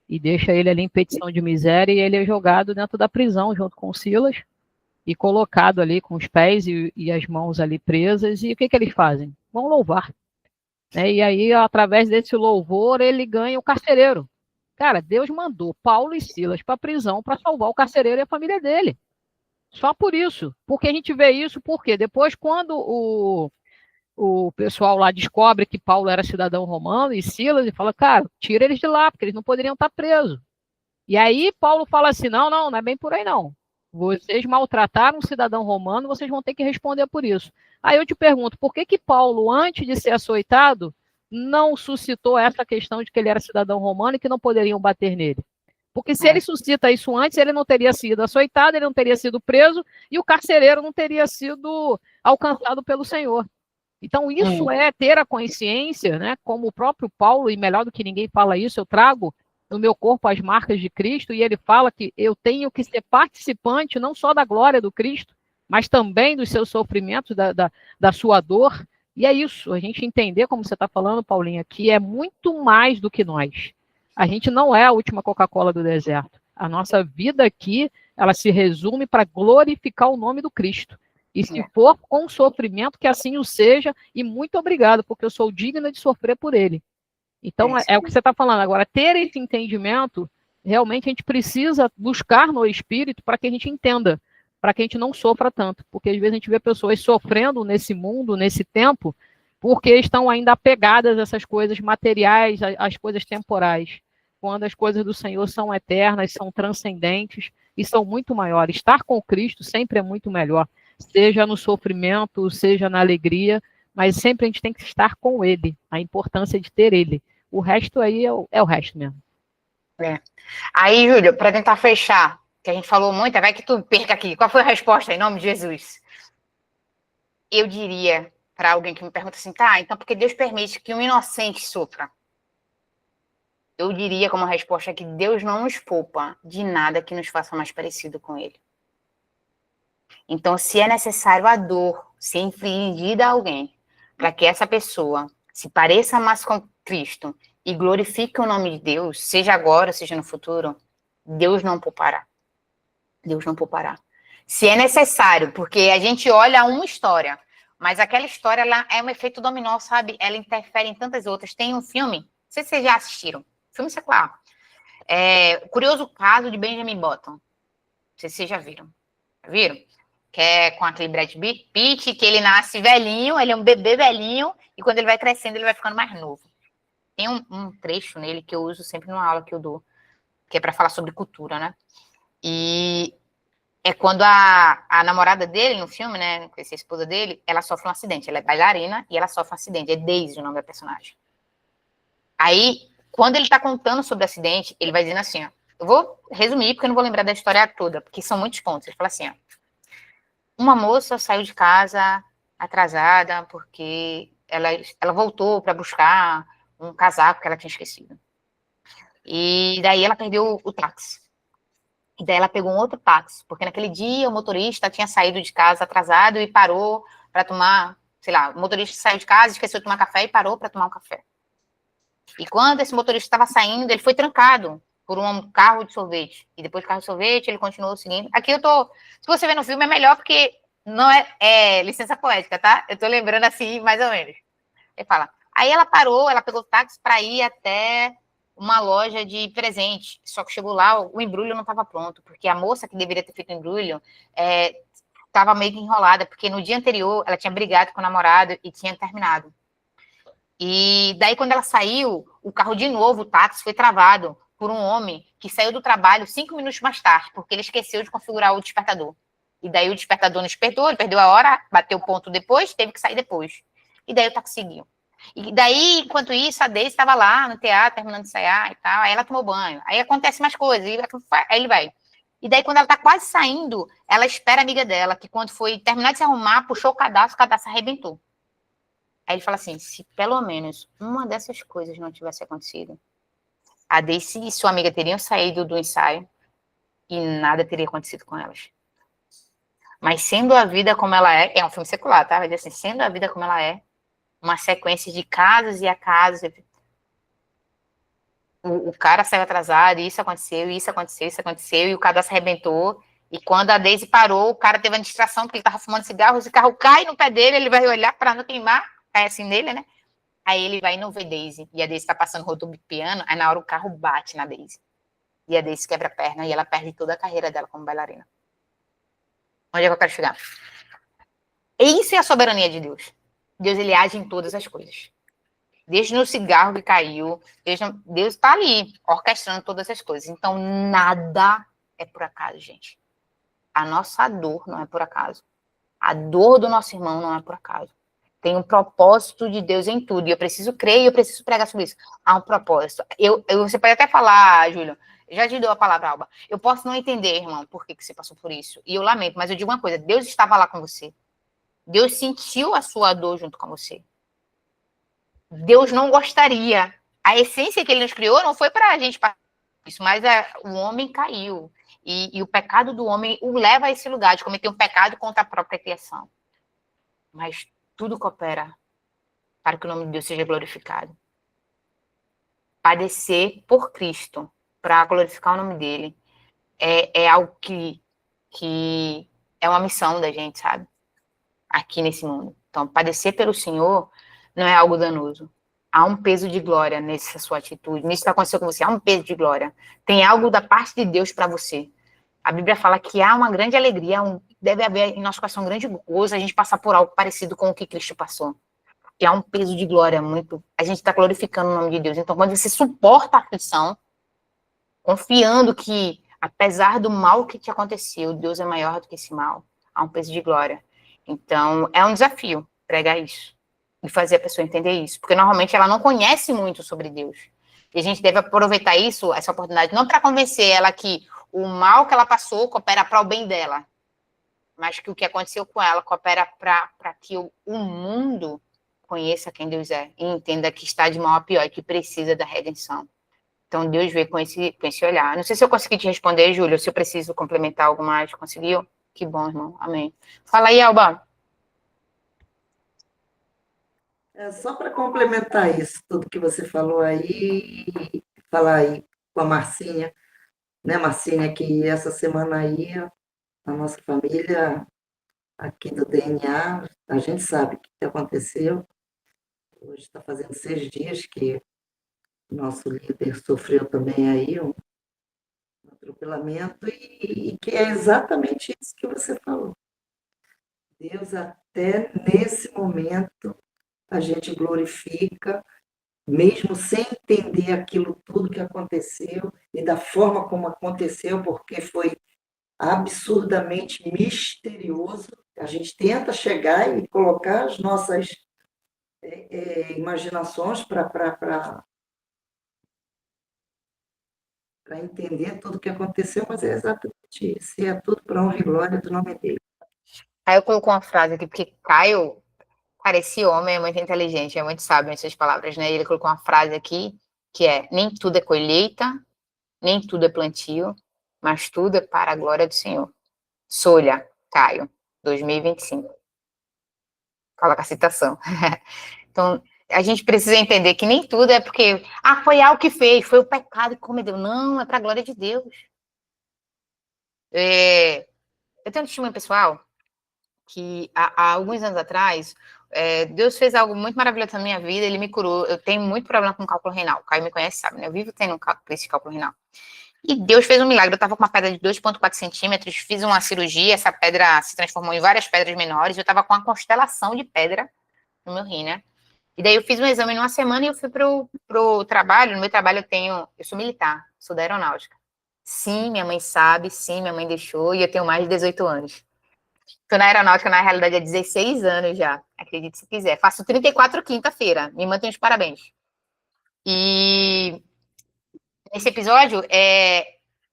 e deixa ele ali em petição de miséria, e ele é jogado dentro da prisão junto com Silas, e colocado ali com os pés e as mãos ali presas, e o que eles fazem? Vão louvar. E aí, através desse louvor, ele ganha o carcereiro. Cara, Deus mandou Paulo e Silas para a prisão para salvar o carcereiro e a família dele. Só por isso. Porque a gente vê isso, porque depois, quando o pessoal lá descobre que Paulo era cidadão romano e Silas, e fala, cara, tira eles de lá, porque eles não poderiam estar presos. E aí Paulo fala assim, não é bem por aí não. Vocês maltrataram um cidadão romano, vocês vão ter que responder por isso. Aí eu te pergunto, por que Paulo, antes de ser açoitado, não suscitou essa questão de que ele era cidadão romano e que não poderiam bater nele? Porque se ele suscita isso antes, ele não teria sido açoitado, ele não teria sido preso e o carcereiro não teria sido alcançado pelo Senhor. Então, isso é ter a consciência, né? Como o próprio Paulo, e melhor do que ninguém fala isso, eu trago no meu corpo as marcas de Cristo, e ele fala que eu tenho que ser participante não só da glória do Cristo, mas também dos seus sofrimentos, da sua dor. E é isso, a gente entender, como você está falando, Paulinha, que é muito mais do que nós. A gente não é a última Coca-Cola do deserto. A nossa vida aqui, ela se resume para glorificar o nome do Cristo. E se for com sofrimento, que assim o seja, e muito obrigado, porque eu sou digna de sofrer por ele. Então, é o que você está falando. Agora, ter esse entendimento, realmente a gente precisa buscar no Espírito para que a gente entenda, para que a gente não sofra tanto. Porque às vezes a gente vê pessoas sofrendo nesse mundo, nesse tempo, porque estão ainda apegadas a essas coisas materiais, às coisas temporais, quando as coisas do Senhor são eternas, são transcendentes e são muito maiores. Estar com Cristo sempre é muito melhor, seja no sofrimento, seja na alegria, mas sempre a gente tem que estar com Ele, a importância de ter Ele. O resto aí é o resto mesmo. Aí, Júlio, para tentar fechar, que a gente falou muito, vai que tu perca aqui. Qual foi a resposta em nome de Jesus? Eu diria para alguém que me pergunta assim, tá, então por que Deus permite que um inocente sofra? Eu diria como resposta que Deus não nos poupa de nada que nos faça mais parecido com Ele. Então, se é necessário a dor ser infligida a alguém, para que essa pessoa se pareça mais com Cristo e glorifique o nome de Deus, seja agora, seja no futuro, Deus não poupará. Deus não poupará. Se é necessário, porque a gente olha uma história, mas aquela história ela é um efeito dominó, sabe? Ela interfere em tantas outras. Tem um filme, não sei se vocês já assistiram, filme secular. O Curioso Caso de Benjamin Button. Não sei se vocês já viram. Já viram? Que é com aquele Brad Pitt, que ele nasce velhinho, ele é um bebê velhinho, e quando ele vai crescendo, ele vai ficando mais novo. Tem um trecho nele que eu uso sempre numa aula que eu dou, que é para falar sobre cultura, né? E é quando a namorada dele no filme, né, essa esposa dele, ela sofre um acidente. Ela é bailarina e ela sofre um acidente. É Daisy o nome da personagem. Aí, quando ele tá contando sobre o acidente, ele vai dizendo assim, ó, eu vou resumir porque eu não vou lembrar da história toda, porque são muitos pontos. Ele fala assim, ó, uma moça saiu de casa atrasada porque ela voltou para buscar um casaco que ela tinha esquecido. E daí ela perdeu o táxi. E daí ela pegou um outro táxi, porque naquele dia o motorista tinha saído de casa atrasado e parou para tomar, sei lá, o motorista saiu de casa, esqueceu de tomar café e parou para tomar um café. E quando esse motorista estava saindo, ele foi trancado por um carro de sorvete. E depois do carro de sorvete, ele continuou seguindo. Aqui eu tô, se você ver no filme, é melhor porque não é licença poética, tá? Eu tô lembrando assim, mais ou menos. Ele fala, aí ela parou, ela pegou o táxi para ir até uma loja de presente. Só que chegou lá, o embrulho não estava pronto, porque a moça que deveria ter feito o embrulho estava meio que enrolada, porque no dia anterior ela tinha brigado com o namorado e tinha terminado. E daí, quando ela saiu, o carro de novo, o táxi, foi travado por um homem que saiu do trabalho 5 minutos mais tarde, porque ele esqueceu de configurar o despertador. E daí o despertador não despertou, ele perdeu a hora, bateu o ponto depois, teve que sair depois. E daí o táxi seguiu. E daí, enquanto isso, a Daisy estava lá no teatro, terminando de ensaiar e tal, aí ela tomou banho. Aí acontece mais coisas, aí ele vai. E daí, quando ela está quase saindo, ela espera a amiga dela, que quando foi terminar de se arrumar, puxou o cadastro arrebentou. Aí ele fala assim, se pelo menos uma dessas coisas não tivesse acontecido, a Daisy e sua amiga teriam saído do ensaio e nada teria acontecido com elas. Mas sendo a vida como ela é um filme secular, tá? Vai dizer assim, sendo a vida como ela é, uma sequência de casos e acasos, o cara saiu atrasado, isso aconteceu, isso aconteceu, isso aconteceu, e o cadastro arrebentou, e quando a Daisy parou, o cara teve uma distração, porque ele tava fumando cigarro, esse carro cai no pé dele, ele vai olhar para não queimar, cai assim nele, né? Aí ele vai e não vê Daisy, e a Daisy tá passando rodopiando, aí na hora o carro bate na Daisy. E a Daisy quebra a perna, e ela perde toda a carreira dela como bailarina. Onde é que eu quero chegar? Isso é a soberania de Deus. Deus, ele age em todas as coisas. Desde no cigarro que caiu, Deus está ali, orquestrando todas as coisas. Então, nada é por acaso, gente. A nossa dor não é por acaso. A dor do nosso irmão não é por acaso. Tem um propósito de Deus em tudo. E eu preciso crer e eu preciso pregar sobre isso. Há um propósito. Você pode até falar, Júlio, já te dou a palavra, Alba. Eu posso não entender, irmão, por que você passou por isso. E eu lamento, mas eu digo uma coisa: Deus estava lá com você. Deus sentiu a sua dor junto com você. Deus não gostaria. A essência que ele nos criou não foi para a gente passar isso, mas o homem caiu. E o pecado do homem o leva a esse lugar de cometer um pecado contra a própria criação. Mas tudo coopera para que o nome de Deus seja glorificado. Padecer por Cristo, para glorificar o nome dele, é algo que é uma missão da gente, sabe? Aqui nesse mundo. Então, padecer pelo Senhor não é algo danoso. Há um peso de glória nessa sua atitude. Nisso que aconteceu com você, há um peso de glória. Tem algo da parte de Deus para você. A Bíblia fala que há uma grande alegria, deve haver em nosso coração um grande gozo a gente passar por algo parecido com o que Cristo passou. Que há um peso de glória muito. A gente está glorificando o nome de Deus. Então, quando você suporta a aflição, confiando que, apesar do mal que te aconteceu, Deus é maior do que esse mal, há um peso de glória. Então, é um desafio pregar isso e fazer a pessoa entender isso, porque normalmente ela não conhece muito sobre Deus. E a gente deve aproveitar isso, essa oportunidade, não para convencer ela que o mal que ela passou coopera para o bem dela, mas que o que aconteceu com ela coopera para que o mundo conheça quem Deus é e entenda que está de mal a pior e que precisa da redenção. Então, Deus vê com esse olhar. Não sei se eu consegui te responder, Júlio, se eu preciso complementar algo mais. Conseguiu? Que bom, irmão. Amém. Fala aí, Alba. Só para complementar isso, tudo que você falou aí, falar aí com a Marcinha, né, Marcília, que essa semana aí, a nossa família aqui do DNA, a gente sabe o que aconteceu. Hoje está fazendo 6 dias que o nosso líder sofreu também aí um atropelamento e que é exatamente isso que você falou. Deus, até nesse momento, a gente glorifica, mesmo sem entender aquilo tudo que aconteceu e da forma como aconteceu, porque foi absurdamente misterioso. A gente tenta chegar e colocar as nossas imaginações para entender tudo o que aconteceu, mas é exatamente isso. E é tudo para honra e glória do nome dele. Aí eu coloco uma frase aqui, porque Caio, cara, esse homem é muito inteligente, é muito sábio em suas palavras, né? Ele colocou uma frase aqui que é: nem tudo é colheita, nem tudo é plantio, mas tudo é para a glória do Senhor. Solha, Caio, 2025. Coloca a citação. Então, a gente precisa entender que nem tudo é porque, foi algo que fez, foi o pecado que cometeu. Não, é para a glória de Deus. Eu tenho um testemunho pessoal que há alguns anos atrás, Deus fez algo muito maravilhoso na minha vida, ele me curou. Eu tenho muito problema com cálculo renal. O Caio me conhece, sabe, né? Eu vivo tendo crise de cálculo renal. E Deus fez um milagre. Eu estava com uma pedra de 2,4 centímetros, fiz uma cirurgia, essa pedra se transformou em várias pedras menores. Eu estava com uma constelação de pedra no meu rim, né? E daí eu fiz um exame numa semana e eu fui pro trabalho. No meu trabalho eu sou militar, sou da aeronáutica. Sim, minha mãe sabe, sim, minha mãe deixou, e eu tenho mais de 18 anos. Estou na aeronáutica, na realidade, há 16 anos já, acredite se quiser. Faço 34 quinta-feira, me mantenho os parabéns. E nesse episódio,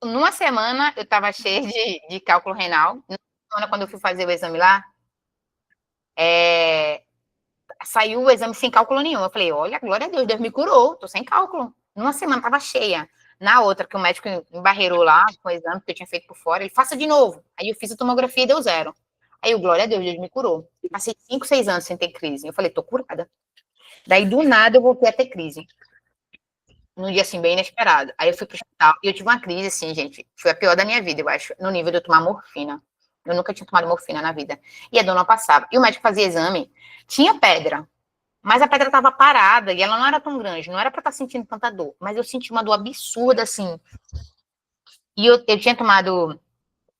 numa semana eu estava cheia de cálculo renal. Na semana, quando eu fui fazer o exame lá, saiu o exame sem cálculo nenhum. Eu falei, olha, glória a Deus, Deus me curou, tô sem cálculo. Numa semana estava cheia. Na outra, que o médico embarreirou lá com o exame que eu tinha feito por fora, ele faça de novo. Aí eu fiz a tomografia e deu 0. Aí eu, glória a Deus, Deus me curou. Passei 5, 6 anos sem ter crise. Eu falei, tô curada. Daí, do nada, eu voltei a ter crise. Num dia, assim, bem inesperado. Aí eu fui pro hospital e eu tive uma crise, assim, gente, foi a pior da minha vida, eu acho, no nível de eu tomar morfina. Eu nunca tinha tomado morfina na vida. E a dor não passava. E o médico fazia exame, tinha pedra, mas a pedra estava parada e ela não era tão grande, não era para estar sentindo tanta dor. Mas eu senti uma dor absurda, assim. E eu tinha tomado.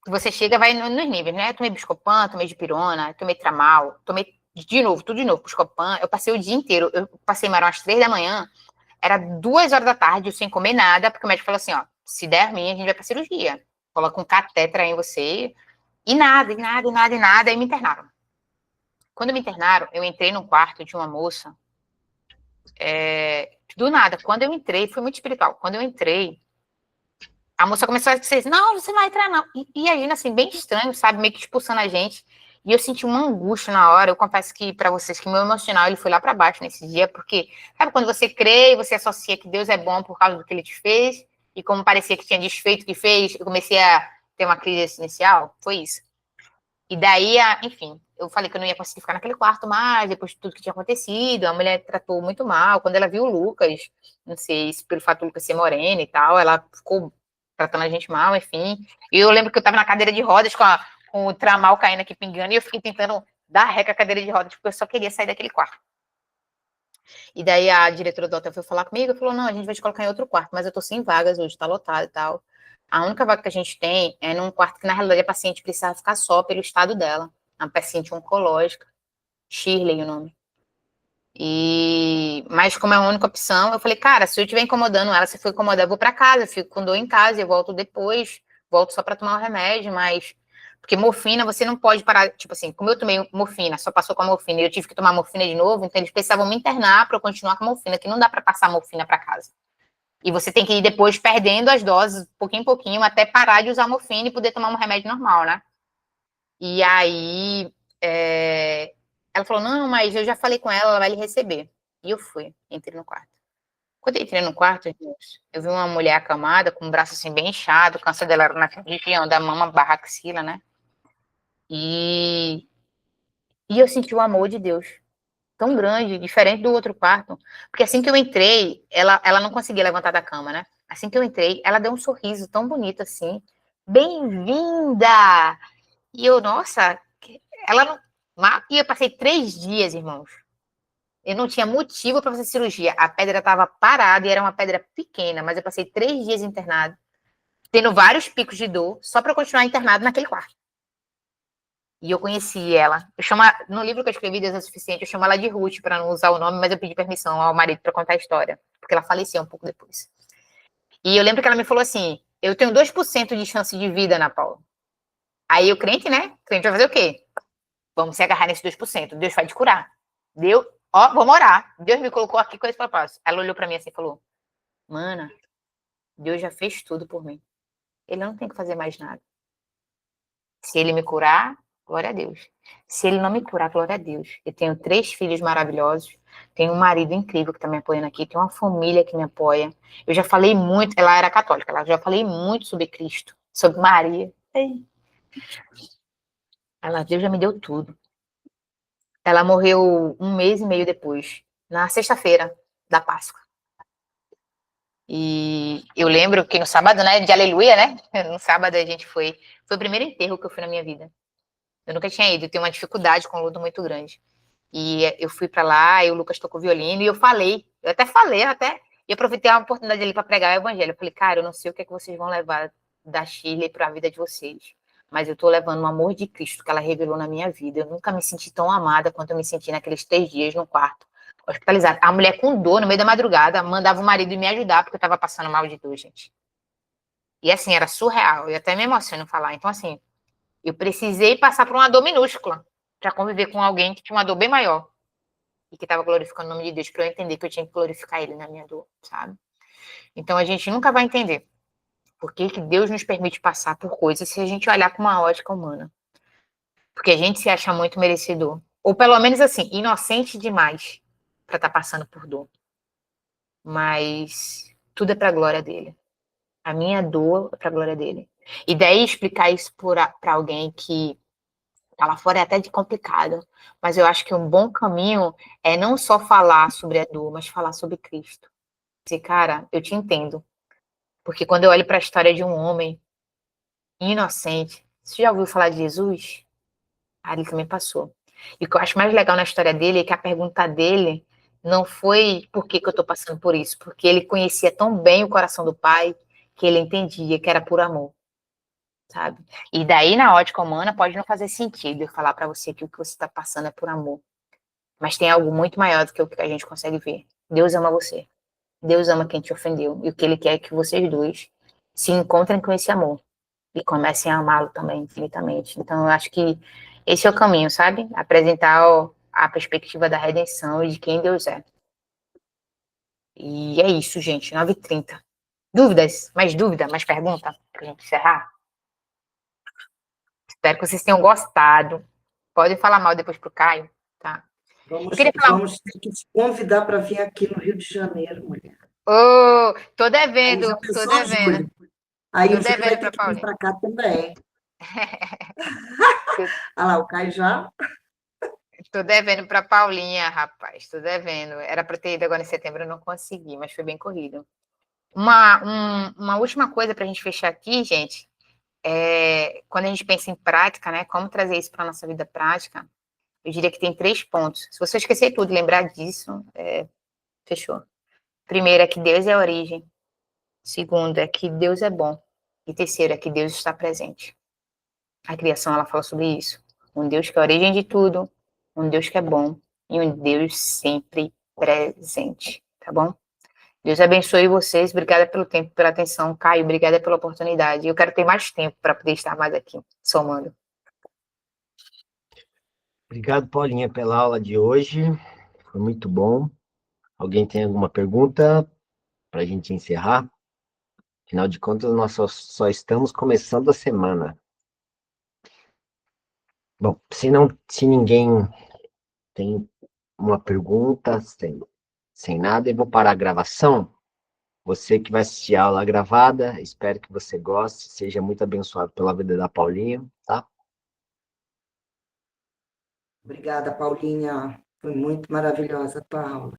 Você chega, vai nos níveis, né? Eu tomei Buscopan, tomei Dipirona, tomei Tramal, tomei de novo, tudo de novo, Buscopan. Eu passei o dia inteiro. Eu passei mais umas 3 da manhã, era 2 horas da tarde, eu sem comer nada, porque o médico falou assim: ó, se der ruim, a gente vai pra cirurgia. Coloca um catéter aí em você. E nada, e nada, e nada, e nada. Aí me internaram. Quando me internaram, eu entrei num quarto de uma moça. Do nada, quando eu entrei, foi muito espiritual. Quando eu entrei, a moça começou a dizer, não, você não vai entrar, não. E aí, assim, bem estranho, sabe? Meio que expulsando a gente. E eu senti uma angústia na hora. Eu confesso que, para vocês, que meu emocional, ele foi lá para baixo nesse dia, porque, sabe, quando você crê e você associa que Deus é bom por causa do que ele te fez, e como parecia que tinha desfeito o que fez, eu comecei a ter uma crise inicial, foi isso. E daí, enfim, eu falei que eu não ia conseguir ficar naquele quarto mais, depois de tudo que tinha acontecido. A mulher tratou muito mal. Quando ela viu o Lucas, não sei se pelo fato do Lucas ser moreno e tal, ela ficou tratando a gente mal, enfim. E eu lembro que eu tava na cadeira de rodas com o tramal caindo aqui pingando, e eu fiquei tentando dar ré com a cadeira de rodas, porque eu só queria sair daquele quarto. E daí a diretora do hotel foi falar comigo e falou, não, a gente vai te colocar em outro quarto, mas eu tô sem vagas hoje, tá lotado e tal. A única vaga que a gente tem é num quarto que, na realidade, a paciente precisava ficar só pelo estado dela. Uma paciente oncológica, Shirley o nome. Mas como é a única opção, eu falei, cara, se eu estiver incomodando ela, se for incomodar, eu vou para casa, eu fico com dor em casa, eu volto depois, volto só para tomar o remédio, mas... Porque morfina, você não pode parar, tipo assim, como eu tomei morfina, só passou com a morfina, e eu tive que tomar morfina de novo, então eles precisavam me internar para eu continuar com a morfina, que não dá para passar a morfina para casa. E você tem que ir depois perdendo as doses, pouquinho em pouquinho, até parar de usar morfina e poder tomar um remédio normal, né? E aí, ela falou, não, mas eu já falei com ela, ela vai lhe receber. E eu fui, entrei no quarto. Quando eu entrei no quarto, eu vi uma mulher acamada, com o braço assim bem inchado, o câncer dela era na região da mama barra axila, né? E eu senti o amor de Deus tão grande, diferente do outro quarto. Porque assim que eu entrei, ela não conseguia levantar da cama, né? Assim que eu entrei, ela deu um sorriso tão bonito assim. Bem-vinda! E eu, nossa, ela não. E eu passei 3 dias, irmãos. Eu não tinha motivo para fazer cirurgia. A pedra estava parada e era uma pedra pequena, mas eu passei 3 dias internado, tendo vários picos de dor, só para continuar internado naquele quarto. E eu conheci ela. No livro que eu escrevi, Deus é Suficiente, eu chamo ela de Ruth, para não usar o nome, mas eu pedi permissão ao marido para contar a história, porque ela faleceu um pouco depois. E eu lembro que ela me falou assim: eu tenho 2% de chance de vida, Ana Paula. Aí o crente, né? O crente vai fazer o quê? Vamos se agarrar nesse 2%. Deus vai te curar. Deus, ó, vamos orar. Deus me colocou aqui com esse propósito. Ela olhou para mim assim e falou: Mana, Deus já fez tudo por mim. Ele não tem que fazer mais nada. Se ele me curar, glória a Deus. Se ele não me curar, glória a Deus. Eu tenho 3 filhos maravilhosos, tenho um marido incrível que está me apoiando aqui, tenho uma família que me apoia. Eu já falei muito, ela era católica, ela já falei muito sobre Cristo, sobre Maria. Deus já me deu tudo. Ela morreu 1 mês e meio depois, na sexta-feira da Páscoa. E eu lembro que no sábado, né, de aleluia, né? No sábado a gente foi o primeiro enterro que eu fui na minha vida. Eu nunca tinha ido, eu tenho uma dificuldade com luto muito grande. E eu fui para lá, e o Lucas tocou violino, e eu até e aproveitei a oportunidade ali para pregar o evangelho. Eu falei, cara, eu não sei o que é que vocês vão levar da Shirley para a vida de vocês, mas eu tô levando o amor de Cristo que ela revelou na minha vida. Eu nunca me senti tão amada quanto eu me senti naqueles 3 dias no quarto, hospitalizada. A mulher com dor, no meio da madrugada, mandava o marido me ajudar, porque eu tava passando mal de dor, gente. E assim, era surreal, eu até me emociono falar. Então, assim, eu precisei passar por uma dor minúscula para conviver com alguém que tinha uma dor bem maior e que estava glorificando o nome de Deus, para eu entender que eu tinha que glorificar Ele na minha dor, sabe? Então a gente nunca vai entender por que Deus nos permite passar por coisas se a gente olhar com uma ótica humana. Porque a gente se acha muito merecedor. Ou pelo menos assim, inocente demais para estar passando por dor. Mas tudo é para a glória dele. A minha dor é para a glória dele. E daí explicar isso para alguém que lá fora é até de complicado, mas eu acho que um bom caminho é não só falar sobre a dor, mas falar sobre Cristo. Dizer, cara, eu te entendo. Porque quando eu olho para a história de um homem inocente, você já ouviu falar de Jesus? Ah, ele também passou. E o que eu acho mais legal na história dele é que a pergunta dele não foi por que eu estou passando por isso, porque ele conhecia tão bem o coração do Pai que ele entendia que era por amor. Sabe? E daí, na ótica humana, pode não fazer sentido eu falar para você que o que você está passando é por amor. Mas tem algo muito maior do que o que a gente consegue ver. Deus ama você. Deus ama quem te ofendeu. E o que Ele quer é que vocês dois se encontrem com esse amor. E comecem a amá-lo também, infinitamente. Então, eu acho que esse é o caminho, sabe? Apresentar a perspectiva da redenção e de quem Deus é. E é isso, gente. 9h30. Dúvidas? Mais dúvida? Mais pergunta? Pra gente encerrar? Espero que vocês tenham gostado. Podem falar mal depois pro Caio, tá? Eu queria falar. Vamos ter que te convidar para vir aqui no Rio de Janeiro, mulher. Ô, tô devendo, Aí já tô pensou, devendo. Júlio? Aí Tô o Júlio vai devendo ter pra que vir Paulinha. para cá também. Olha lá, o Caio já. Tô devendo pra Paulinha, rapaz. Tô devendo. Era pra ter ido agora em setembro, eu não consegui, mas foi bem corrido. Uma última coisa pra gente fechar aqui, gente. Quando a gente pensa em prática, né? Como trazer isso pra nossa vida prática, eu diria que tem 3 pontos. Se você esquecer tudo e lembrar disso, fechou. Primeiro é que Deus é a origem. Segundo é que Deus é bom. E terceiro é que Deus está presente. A criação, ela fala sobre isso. Um Deus que é a origem de tudo, um Deus que é bom e um Deus sempre presente, tá bom? Deus abençoe vocês. Obrigada pelo tempo, pela atenção. Caio, obrigada pela oportunidade. Eu quero ter mais tempo para poder estar mais aqui, somando. Obrigado, Paulinha, pela aula de hoje. Foi muito bom. Alguém tem alguma pergunta para a gente encerrar? Afinal de contas, nós só estamos começando a semana. Bom, se ninguém tem uma pergunta, sem nada, eu vou parar a gravação. Você que vai assistir a aula gravada, espero que você goste, seja muito abençoado pela vida da Paulinha, tá? Obrigada, Paulinha. Foi muito maravilhosa a tua aula.